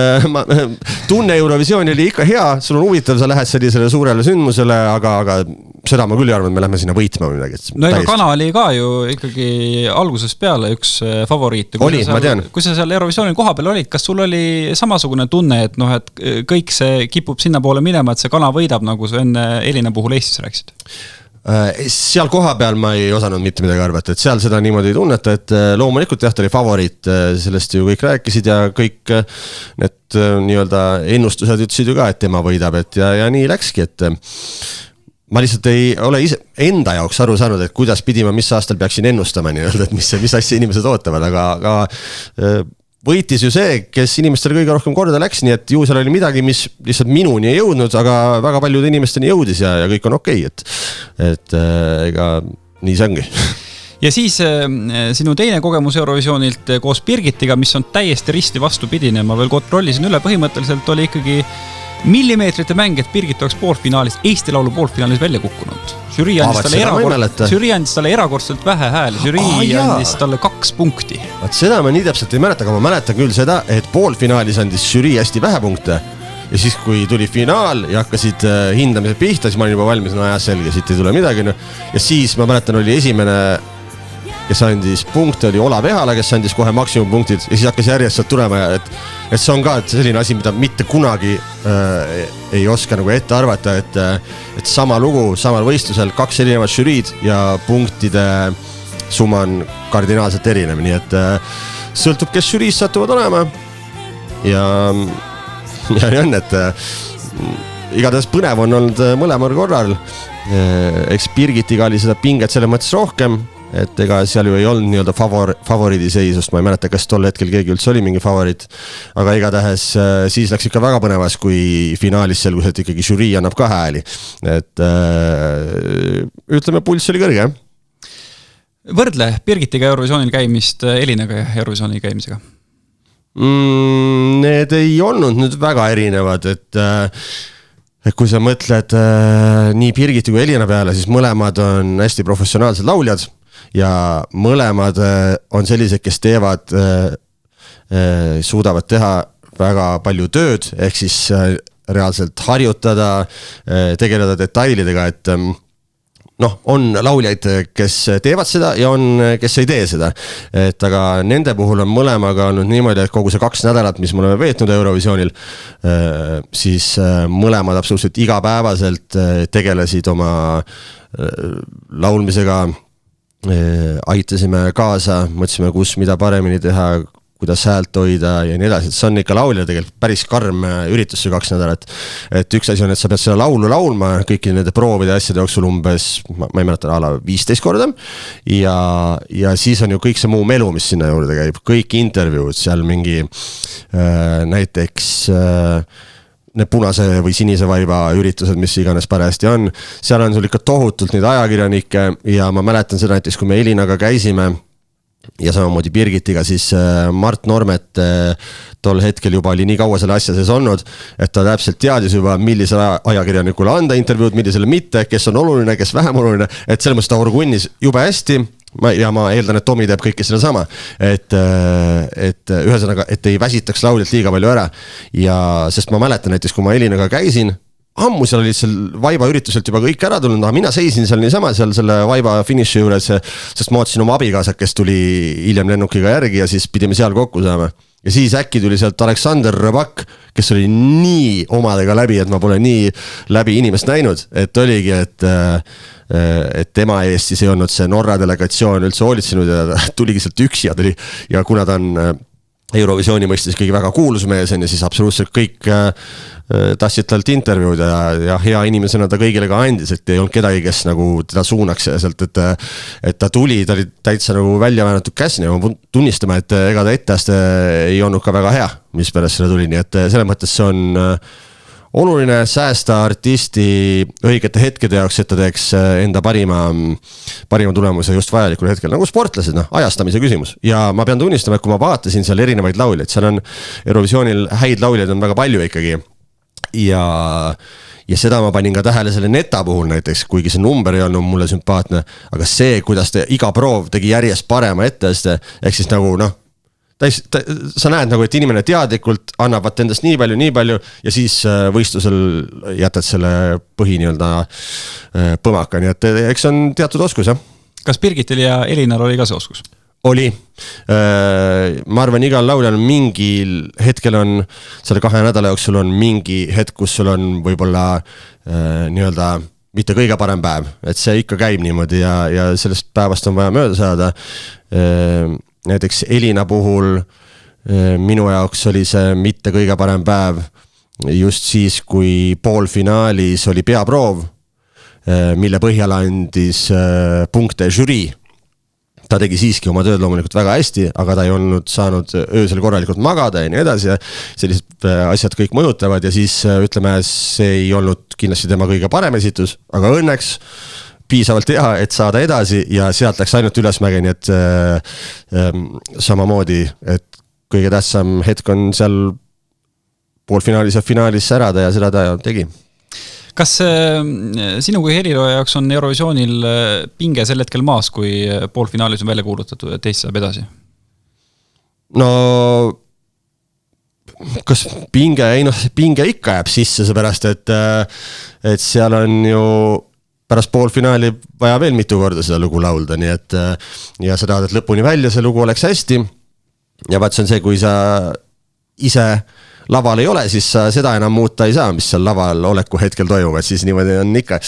tunne Eurovisiooni oli ikka hea, sul on huvitav, sa lähed sellisele suurele sündmusele, aga seda ma küll ei arvan, et me lähme sinna võitma või midagi. Ega Kana oli ka ju ikkagi algusest peale üks favoriite. Oli, ma tean. Kui sa seal Eurovisiooni koha peal olid, kas sul oli samasugune tunne, et et kõik see kipub sinna poole minema, et see Kana võidab, nagu sa enne Elina puhul Eestis rääkisid? Seal koha peal ma ei osanud mitte midagi arvata, et seal seda niimoodi ei tunneta, et loomulikult ta oli favoriit, sellest ju kõik rääkisid ja kõik need nii-öelda ennustused ütlesid ju ka, et tema võidab, et ja nii läkski, et ma lihtsalt ei ole enda jaoks aru saanud, et kuidas pidi ma mis aastal peaksin ennustama nii-öelda, et mis asja inimesed ootavad, aga võitis ju see, kes inimestele kõige rohkem korda läks, nii et ju seal oli midagi, mis lihtsalt minuni ei jõudnud, aga väga paljude inimesteni jõudis ja kõik on okei, et ega nii see ongi. Ja siis sinu teine kogemus Eurovisioonilt koos Birgitiga, mis on täiesti risti vastupidine, ma veel kontrollisin üle, põhimõtteliselt oli ikkagi millimeetrite mäng, et Birgit oleks poolfinaalis, Eesti Laulu poolfinaalis välja kukkunud. Žürii andis talle erakordselt vähe hääli, žürii andis talle 2 punkti. Seda ma nii täpselt ei mäleta, aga ma mäletan küll seda, et poolfinaalis andis žürii hästi vähe punkte ja siis kui tuli finaal ja hakkasid hindamised pihta, siis ma olin juba valmis, selge, siit ei tule midagi. Ja siis ma mäletan, oli esimene, kes andis punkte, oli Olav Ehala, kes andis kohe maksimumpunktid ja siis hakkas järjest sealt tulema, et see on ka selline asi, mida mitte kunagi ei oska nagu ette arvata, et sama lugu, samal võistlusel 2 erinevat žüriid ja punktide summa on kardinaalselt erinev, nii et sõltub, kes žüriis satuvad olema ja nii on, et igatahes põnev on olnud mõlemal korral, eks Birgitiga oli seda pinget selle mõttes rohkem, et ega seal ju ei olnud nii-öelda favoriidi seisust, ma ei mäleta, kas tol hetkel keegi üldse oli mingi favoriit, aga igatahes siis läks ikka väga põnevas, kui finaalis selgus, et ikkagi žürii annab ka hääli, et ütleme, pulss oli kõrge. Võrdle Birgitiga Eurovisioonil käimist Elinaga ja Eurovisioonil käimisega? Need ei olnud nüüd väga erinevad, et kui sa mõtled nii Birgiti kui Elina peale, siis mõlemad on hästi professionaalsed lauljad ja mõlemad on sellised, kes teevad, suudavad teha väga palju tööd, ehk siis reaalselt harjutada, tegeleda detailidega, et noh, on lauljaid, kes teevad seda ja on, kes ei tee seda. Et aga nende puhul on mõlemaga olnud niimoodi, et kogu see 2 nädalat, mis me oleme veetnud Eurovisioonil, siis mõlemad absoluutselt igapäevaselt tegelesid oma laulmisega, aitasime kaasa, mõtlesime, kus mida paremini teha, kuidas häält hoida ja nii edasi, et see on ikka laulja tegelikult päris karm üritus see 2 nädalat. Et üks asi on, et sa pead seda laulu laulma kõiki nende proovide asjade jooksul umbes, ma ei mäleta, ala 15 korda ja siis on ju kõik see muu melu, mis sinna juurde käib, kõik intervjuud, seal mingi näiteks need punase või sinise vaiba üritused, mis iganes parajasti on, seal on sul ikka tohutult neid ajakirjanikke ja ma mäletan seda näiteks, kui me Elinaga käisime ja samamoodi Birgitiga, siis Mart Normet tol hetkel juba oli nii kaua selle asja sees olnud, et ta täpselt teadis juba, millisele ajakirjanikule anda intervjuud, millisele mitte, kes on oluline, kes vähem oluline, et selles mõttes ta orgunnis jube hästi ja ma eeldan, et Tomi teeb kõike seda sama, et ühesõnaga, et ei väsitaks lauljalt liiga palju ära ja sest ma mäletan näiteks, kui ma Elinaga käisin, ammu seal olid seal vaiba ürituselt juba kõik ära tulnud, aga mina seisin seal niisama seal selle vaiba finiši juures, sest ma ootasin oma abikaasat, kes tuli hiljem lennukiga järgi ja siis pidime seal kokku saama. Ja siis äkki tuli sealt Aleksander Rõbak, kes oli nii omadega läbi, et ma pole nii läbi inimest näinud, et oligi, et tema eest siis ei olnud see Norra delegatsioon üldse hoolitsenud ja tuligi sealt üksi ja tuli ja kuna ta on Eurovisiooni mõistes kõige väga kuulus mees ja siis absoluutselt kõik tahtsid talt intervjuud ja hea inimesena ta kõigile ka andis, et ei olnud kedagi, kes nagu teda suunaks ja sealt, et ta tuli, ta oli täitsa nagu välja väänatud käsini ja ma tunnistama, et ega ta etteaste ei olnud ka väga hea, mis pärast seda tuli, nii et selles mõttes see on oluline säästa artisti õigete hetkede jaoks, et ta teeks enda parima tulemuse just vajalikul hetkel, nagu sportlased, ajastamise küsimus. Ja ma pean tunnistama, et kui ma vaatasin seal erinevaid lauljaid, seal on Eurovisioonil häid lauljaid on väga palju ikkagi ja seda ma panin ka tähele selle Neta puhul näiteks, kuigi see number ei olnud mulle sümpaatne, aga see, kuidas ta iga proov tegi järjest parema etteaste, ehk siis nagu sa näed nagu, et inimene teadlikult annab vaat endast nii palju ja siis võistlusel jätad selle põhi põmaka, nii et eks on teatud oskus, jah. Kas Birgitil ja Elinal oli ka see oskus? Oli. Ma arvan, igal lauljal mingil hetkel on, selle 2 nädala jooksul on mingi hetk, kus sul on võib-olla mitte kõige parem päev, et see ikka käib niimoodi ja sellest päevast on vaja mööda saada. Näiteks Elina puhul minu jaoks oli see mitte kõige parem päev just siis, kui poolfinaalis oli peaproov, mille põhjal andis punkte žürii. Ta tegi siiski oma tööd loomulikult väga hästi, aga ta ei olnud saanud öösel korralikult magada ja nii edasi ja sellised asjad kõik mõjutavad ja siis ütleme, see ei olnud kindlasti tema kõige parem esitus, aga õnneks piisavalt hea, et saada edasi ja sealt läks ainult ülesmägeni, et samamoodi, et kõige tähtsam hetk on seal poolfinaalis ja finaalis särada ja seda ta tegi. Kas sinu kui helilooja jaoks on Eurovisioonil pinge sel hetkel maas, kui poolfinaalis on välja kuulutatud ja teist saab edasi? No kas pinge, pinge ikka jääb sisse, seepärast, et seal on ju pärast poolfinaali vaja veel mitu korda seda lugu laulda, nii et ja sa tahad, et lõpuni välja see lugu oleks hästi ja vaat see on see, kui sa ise laval ei ole, siis sa seda enam muuta ei saa, mis seal laval oleku hetkel toimub, et siis niimoodi on ikka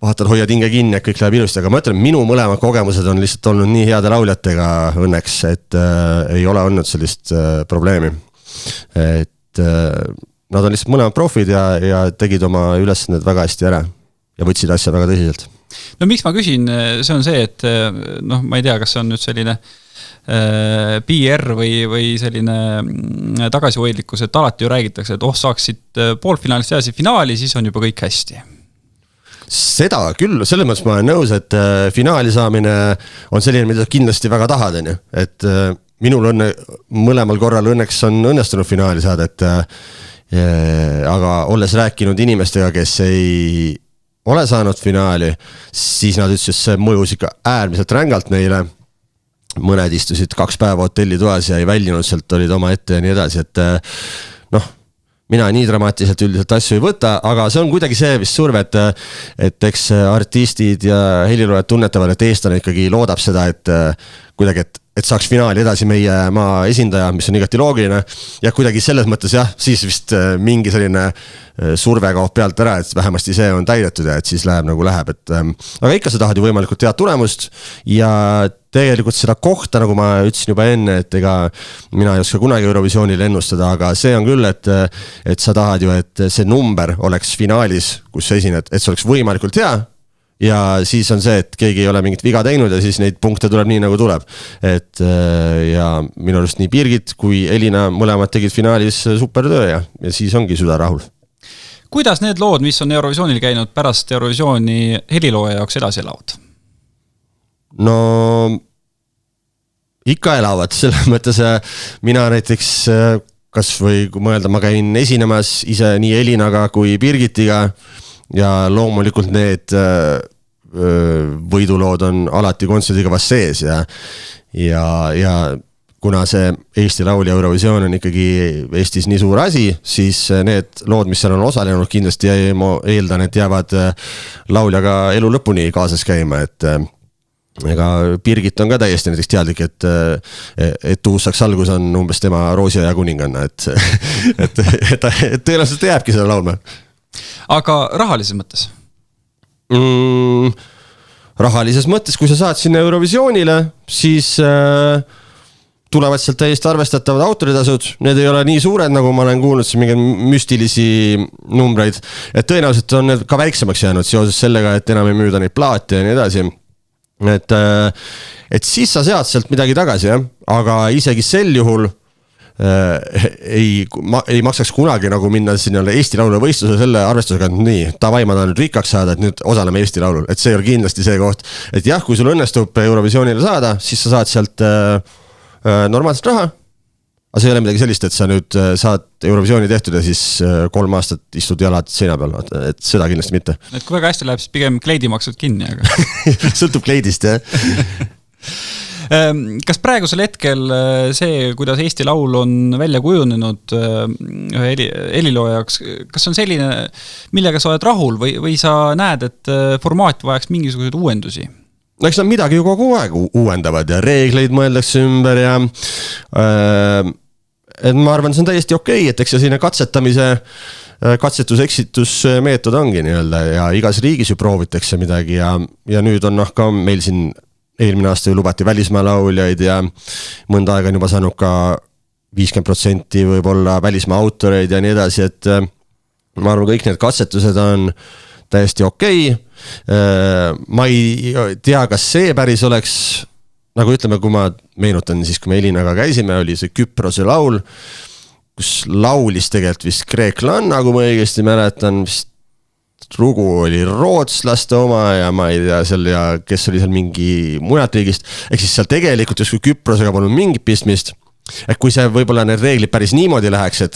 vaatad, hoiad hinge kinni, et kõik läheb ilusti, aga ma ütlen, minu mõlemad kogemused on lihtsalt olnud nii heade lauljatega õnneks, et ei ole olnud sellist probleemi, et nad on lihtsalt mõlemad profid ja tegid oma ülesanded väga hästi ära ja võtsid asja väga tõsiselt. No miks ma küsin, see on see, et ma ei tea, kas see on nüüd selline PR või selline tagasihoidlikkus, et alati ju räägitakse, et saaksid poolfinaalist edasi finaali, siis on juba kõik hästi. Seda küll, selles mõttes ma olen nõus, et finaali saamine on selline, mida kindlasti väga tahad, et minul mõlemal korral õnneks on õnnestunud finaali saada, aga olles rääkinud inimestega, kes ei ole saanud finaali, siis nad ütlesid, see mõjus ikka äärmiselt rängalt neile. Mõned istusid 2 päeva hotellitoas ja ei väljunud sealt, olid oma ette ja nii edasi, et mina nii dramaatiliselt üldiselt asju ei võta, aga see on kuidagi see vist surve, et eks artistid ja heliloojad tunnetavad, et eestlane ikkagi loodab seda, et kuidagi, et saaks finaali edasi meie maa esindaja, mis on igati loogiline. Ja kuidagi selles mõttes jah, siis vist mingi selline surve kaob pealt ära, et vähemasti see on täidetud ja et siis läheb nagu läheb. Aga ikka sa tahad ju võimalikult head tulemust ja tegelikult seda kohta, nagu ma ütlesin juba enne, et ega mina ei oska kunagi Eurovisioonil ennustada, aga see on küll, et sa tahad ju, et see number oleks finaalis, kus sa esined, et see oleks võimalikult hea. Ja siis on see, et keegi ei ole mingit viga teinud ja siis neid punkte tuleb nii nagu tuleb. Ja minu arust nii Birgit kui Elina mõlemad tegid finaalis supertöö ja siis ongi süda rahul. Kuidas need lood, mis on Eurovisioonil käinud pärast Eurovisiooni helilooja jaoks edasi elavad? No ikka elavad, selles mõttes mina näiteks kas või kui mõelda, ma käin esinemas ise nii Elinaga kui Birgitiga ja loomulikult need võidulood on alati kontserdigavas sees ja kuna see Eesti Laul ja Eurovisioon on ikkagi Eestis nii suur asi, siis need lood, mis seal on osalenud, kindlasti ma eeldan, et jäävad lauljaga elu lõpuni kaasas käima, et ega Birgit on ka täiesti näiteks teadlik, et uusaks algus on umbes tema Roosiaja kuninganna, et tõenäoliselt jääbki seda laulma. Aga rahalises mõttes? Rahalises mõttes, kui sa saad sinna Eurovisioonile, siis tulevad sealt täiesti arvestatavad autoritasud, need ei ole nii suured, nagu ma olen kuulnud siin mingeid müstilisi numbreid, et tõenäoliselt on need ka väiksemaks jäänud seoses sellega, et enam ei müüda neid plaate ja nii edasi. Et siis sa sead sealt midagi tagasi, jah? Aga isegi sel juhul ei maksaks kunagi nagu minna sinna Eesti Laulu võistluse selle arvestusega, et nii, tavai, ma tahan nüüd rikkaks saada, et nüüd osaleme Eesti Laulul, et see on kindlasti see koht, et jah, kui sul õnnestub Eurovisioonile saada, siis sa saad sealt normaalselt raha, aga see ei ole midagi sellist, et sa nüüd saad Eurovisiooni tehtud ja siis 3 aastat istud jalad seina peal, et seda kindlasti mitte. Et kui väga hästi läheb, siis pigem kleidi maksud kinni, aga sõltub kleidist, jah. Kas praegusel hetkel see, kuidas Eesti Laul on välja kujunenud helilooja jaoks, kas on selline, millega sa oled rahul või sa näed, et formaat vajaks mingisuguseid uuendusi? No eks nad midagi ju kogu aeg uuendavad ja reegleid mõeldakse ümber ja et ma arvan, see on täiesti okei, et eks see selline katsetus-eksitusmeetod ongi nii-öelda ja igas riigis ju proovitakse midagi ja nüüd on ka meil siin eelmine aasta ju lubati välismaa lauljaid ja mõnda aega on juba saanud ka 50% võib-olla välismaa autoreid ja nii edasi, et ma arvan, kõik need katsetused on täiesti okei. Ma ei tea, kas see päris oleks, nagu ütleme, kui ma meenutan siis, kui me Elinaga käisime, oli see Küprose laul, kus laulis tegelikult vist kreeklanna, kui ma õigesti mäletan, vist lugu oli rootslaste oma ja ma ei tea seal ja kes oli seal mingi mujalt riigist, ehk siis seal tegelikult just kui Küprosega polnud mingit pistmist, et kui see võib-olla need reeglid päris niimoodi läheks, et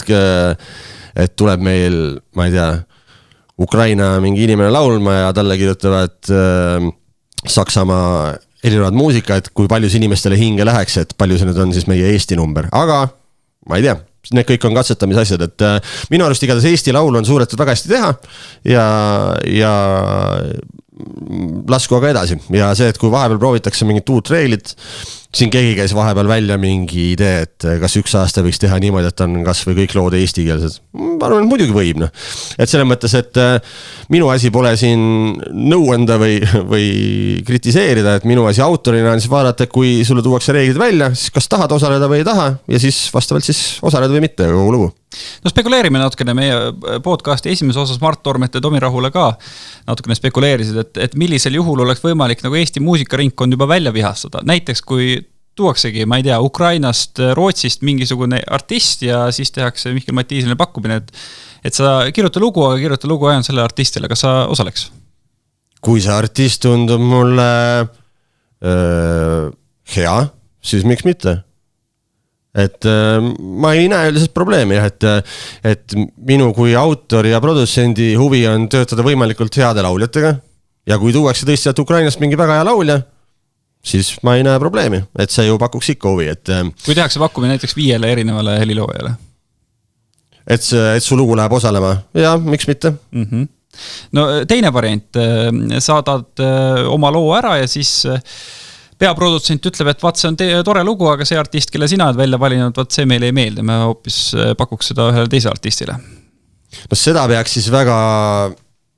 tuleb meil, ma ei tea, Ukraina mingi inimene laulma ja talle kirjutavad Saksamaa erinevad muusika, et kui palju see inimestele hinge läheks, et palju see nüüd on siis meie Eesti number, aga ma ei tea, need kõik on katsetamisasjad, et minu arust igatahes Eesti Laul on suudetud väga hästi teha ja lasku aga edasi ja see, et kui vahepeal proovitakse mingit uut reeglit, siin keegi käis vahepeal välja mingi idee, et kas üks aasta võiks teha niimoodi, et on kas või kõik lood eestikeelsed. Ma arvan, et muidugi võib, no. Et selles mõttes, et minu asi pole siin nõuenda või kritiseerida, et minu asi autorina on siis vaadata, kui sulle tuuakse reeglid välja, siis kas tahad osaleda või ei taha ja siis vastavalt siis osaleda või mitte kogu lugu. No spekuleerime natukene meie podcasti esimese osas Mart Tormet ja Tomi Rahule ka natukene spekuleerisid, et millisel juhul oleks võimalik nagu Eesti muusikaringkond juba välja vihastada. Näiteks kui tuuaksegi, ma ei tea, Ukrainast, Rootsist mingisugune artist ja siis tehakse Mihkel Matiisele pakkumine, et sa kirjuta lugu, aga kirjuta lugu ajan selle artistile, kas sa osaleks? Kui see artist tundub mulle hea, siis miks mitte? Et ma ei näe üldiselt probleemi, et minu kui autori ja produtsendi huvi on töötada võimalikult heade lauljatega ja kui tuuakse tõesti sealt Ukrainast mingi väga hea laulja, siis ma ei näe probleemi, et see ju pakuks ikka huvi. Et, kui tehakse pakkumine näiteks 5 erinevale heliloojale? et su lugu läheb osalema ja miks mitte. No teine variant, saadad oma loo ära ja siis peaprodutsent ütleb, et vaat see on tore lugu, aga see artist, kelle sina oled välja valinud, vaat see meile ei meeldi, me hoopis pakuks seda ühele teise artistile. No seda peaks siis väga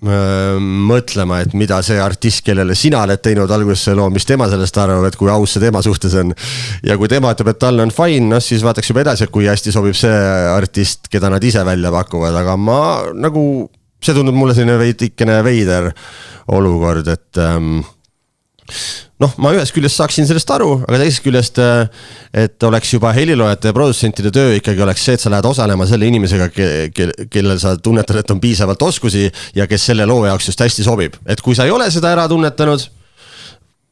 mõtlema, et mida see artist, kellele sina oled teinud alguses see loo, mis tema sellest arvab, et kui aus see tema suhtes on. Ja kui tema ütleb, et talle on fine, no siis vaataks juba edasi, et kui hästi sobib see artist, keda nad ise välja pakuvad, aga ma nagu, see tundub mulle selline veidikene veider olukord, et ma ühest küljest saaksin sellest aru, aga teisest küljest, et oleks juba heliloojate ja produtsentide töö ikkagi oleks see, et sa lähed osalema selle inimesega, kellel sa tunnetad, et on piisavalt oskusi ja kes selle loo jaoks just hästi sobib. Et kui sa ei ole seda ära tunnetanud,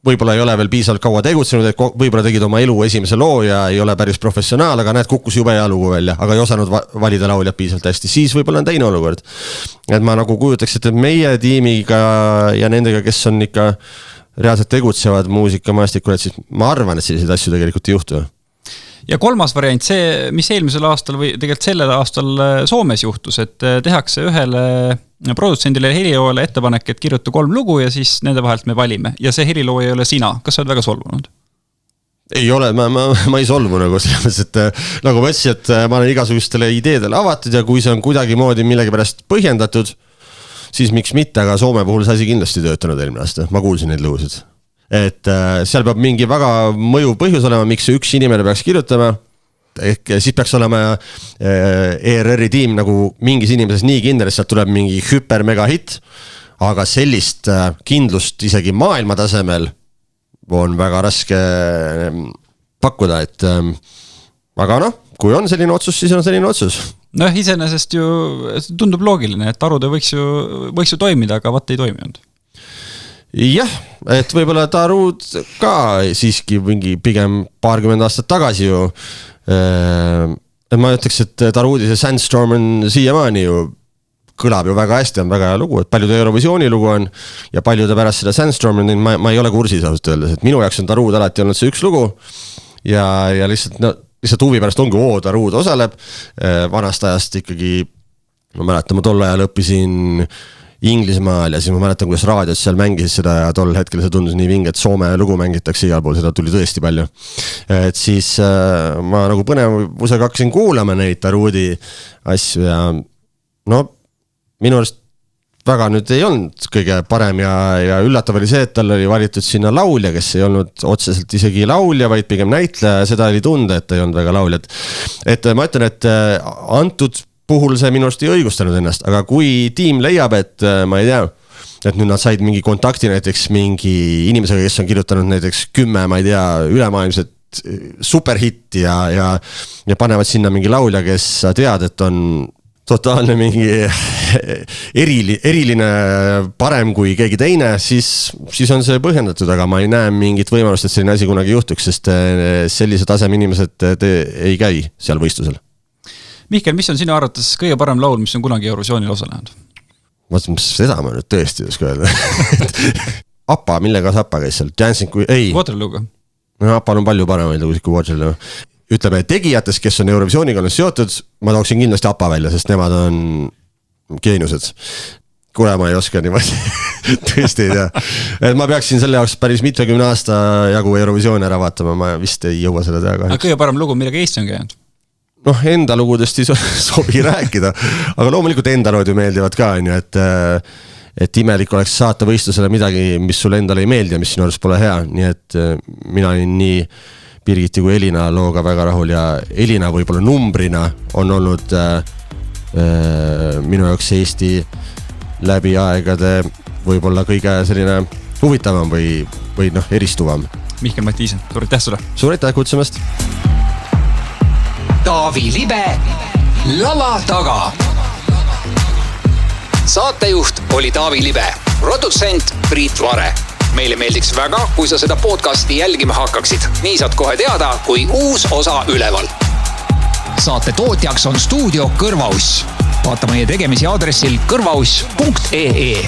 võib-olla ei ole veel piisavalt kaua tegutsenud, et võib-olla tegid oma elu esimese loo ja ei ole päris professionaal, aga näed, kukkus jube hea lugu välja, aga ei osanud valida lauljat piisavalt hästi, siis võib-olla on teine olukord. Et ma nagu kujutaks, et meie tiimiga ja nendega, kes on ikka reaalselt tegutsevad muusikamaastikul, et siis ma arvan, et selliseid asju tegelikult ei juhtu. Ja kolmas variant, see, mis eelmisel aastal või tegelikult sellel aastal Soomes juhtus, et tehakse ühele produtsendile heliloojale ettepanek, et kirjuta 3 lugu ja siis nende vahelt me valime. Ja see helilooja ei ole sina. Kas sa oled väga solvunud? Ei ole, ma ei solvu nagu selles, et nagu ma ütlesin, et ma olen igasugustele ideedele avatud ja kui see on kuidagi moodi millegi pärast põhjendatud, siis miks mitte, aga Soome puhul see asi kindlasti töötanud eelmine aasta. Ma kuulsin neid lugusid. Et seal peab mingi väga mõjuv põhjus olema, miks see üks inimene peaks kirjutama. Ehk siis peaks olema ERR-i tiim nagu mingis inimeses nii kindel, et sealt tuleb mingi hüper-mega hit, aga sellist kindlust isegi maailma tasemel on väga raske pakkuda, et aga kui on selline otsus, siis on selline otsus. Iseenesest ju tundub loogiline, et Tarude võiks ju toimida, aga vaat ei toiminud. Jah, et võib-olla Tarud ka siiski mingi pigem 20 aastat tagasi ju. Et ma ütleks, et Tarudi see Sandstorm on siiamaani ju kõlab ju väga hästi, on väga hea lugu, et paljude Eurovisiooni lugu on ja paljude pärast seda Sandstorm on, ma ei ole kursis ausalt öeldes, et minu jaoks on Tarud alati olnud see üks lugu ja lihtsalt huvi pärast ongi Tarud osaleb, vanast ajast ikkagi, ma mäletan, ma tol ajal õppisin Inglismaal ja siis ma mäletan, kuidas raadios seal mängis seda ja tol hetkel see tundus nii vinge, et Soome lugu mängitakse igal pool, seda tuli tõesti palju. Et siis ma nagu põnevusega hakkasin kuulama neid Tarudi asju ja minu arust väga nüüd ei olnud kõige parem ja üllatav oli see, et tal oli valitud sinna laulja, kes ei olnud otseselt isegi laulja, vaid pigem näitleja ja seda oli tunda, et ei olnud väga lauljad. Et ma ütlen, et antud puhul see minu arust ei õigustanud ennast, aga kui tiim leiab, et ma ei tea, et nüüd nad said mingi kontakti näiteks mingi inimesega, kes on kirjutanud näiteks 10, ma ei tea, ülemaailmset superhitti ja panevad sinna mingi laulja, kes sa tead, et on totaalne mingi eriline parem kui keegi teine, siis on see põhjendatud, aga ma ei näe mingit võimalust, et selline asi kunagi juhtuks, sest sellise taseme inimesed ei käi seal võistlusel. Mihkel, mis on sinu arvates kõige parem laul, mis on kunagi Eurovisioonil osalenud? Seda ma nüüd tõesti ei oska öelda. Appa, millega see Appa käis seal? Dancing kui... Ei. Waterloo'ga. Appal on palju paremaid lugusid kui Waterloo. Ütleme, tegijatest, kes on Eurovisiooniga on seotud, ma tooksin kindlasti Appa välja, sest nemad on geeniused. Kuule, ma ei oska niimoodi. Tõesti ei tea. Et ma peaksin selle jaoks päris 70 aasta jagu Eurovisiooni ära vaatama, ma vist ei jõua seda teha kahjuks. Aga kõige parem lugu, millega Eesti on käinud? Enda lugudest ei sobi rääkida, aga loomulikult enda lood ju meeldivad ka, et imelik oleks saata võistlusele midagi, mis sulle endale ei meeldi ja mis sinu arust pole hea, nii et mina olin nii Birgiti kui Elina looga väga rahul ja Elina võib-olla numbrina on olnud minu jaoks Eesti läbi aegade võib-olla kõige selline huvitavam või eristuvam. Mihkel Mattiisen, suur aitäh sulle! Suur aitäh kutsumast! Taavi Libe lava taga. Saatejuht oli Taavi Libe, produtsent Priit Vare. Meile meeldiks väga, kui sa seda podcasti jälgima hakkaksid. Nii saad kohe teada, kui uus osa üleval. Saate tootjaks on stuudio Kõrvauss. Vaata meie tegemisi aadressil kõrvauss.ee.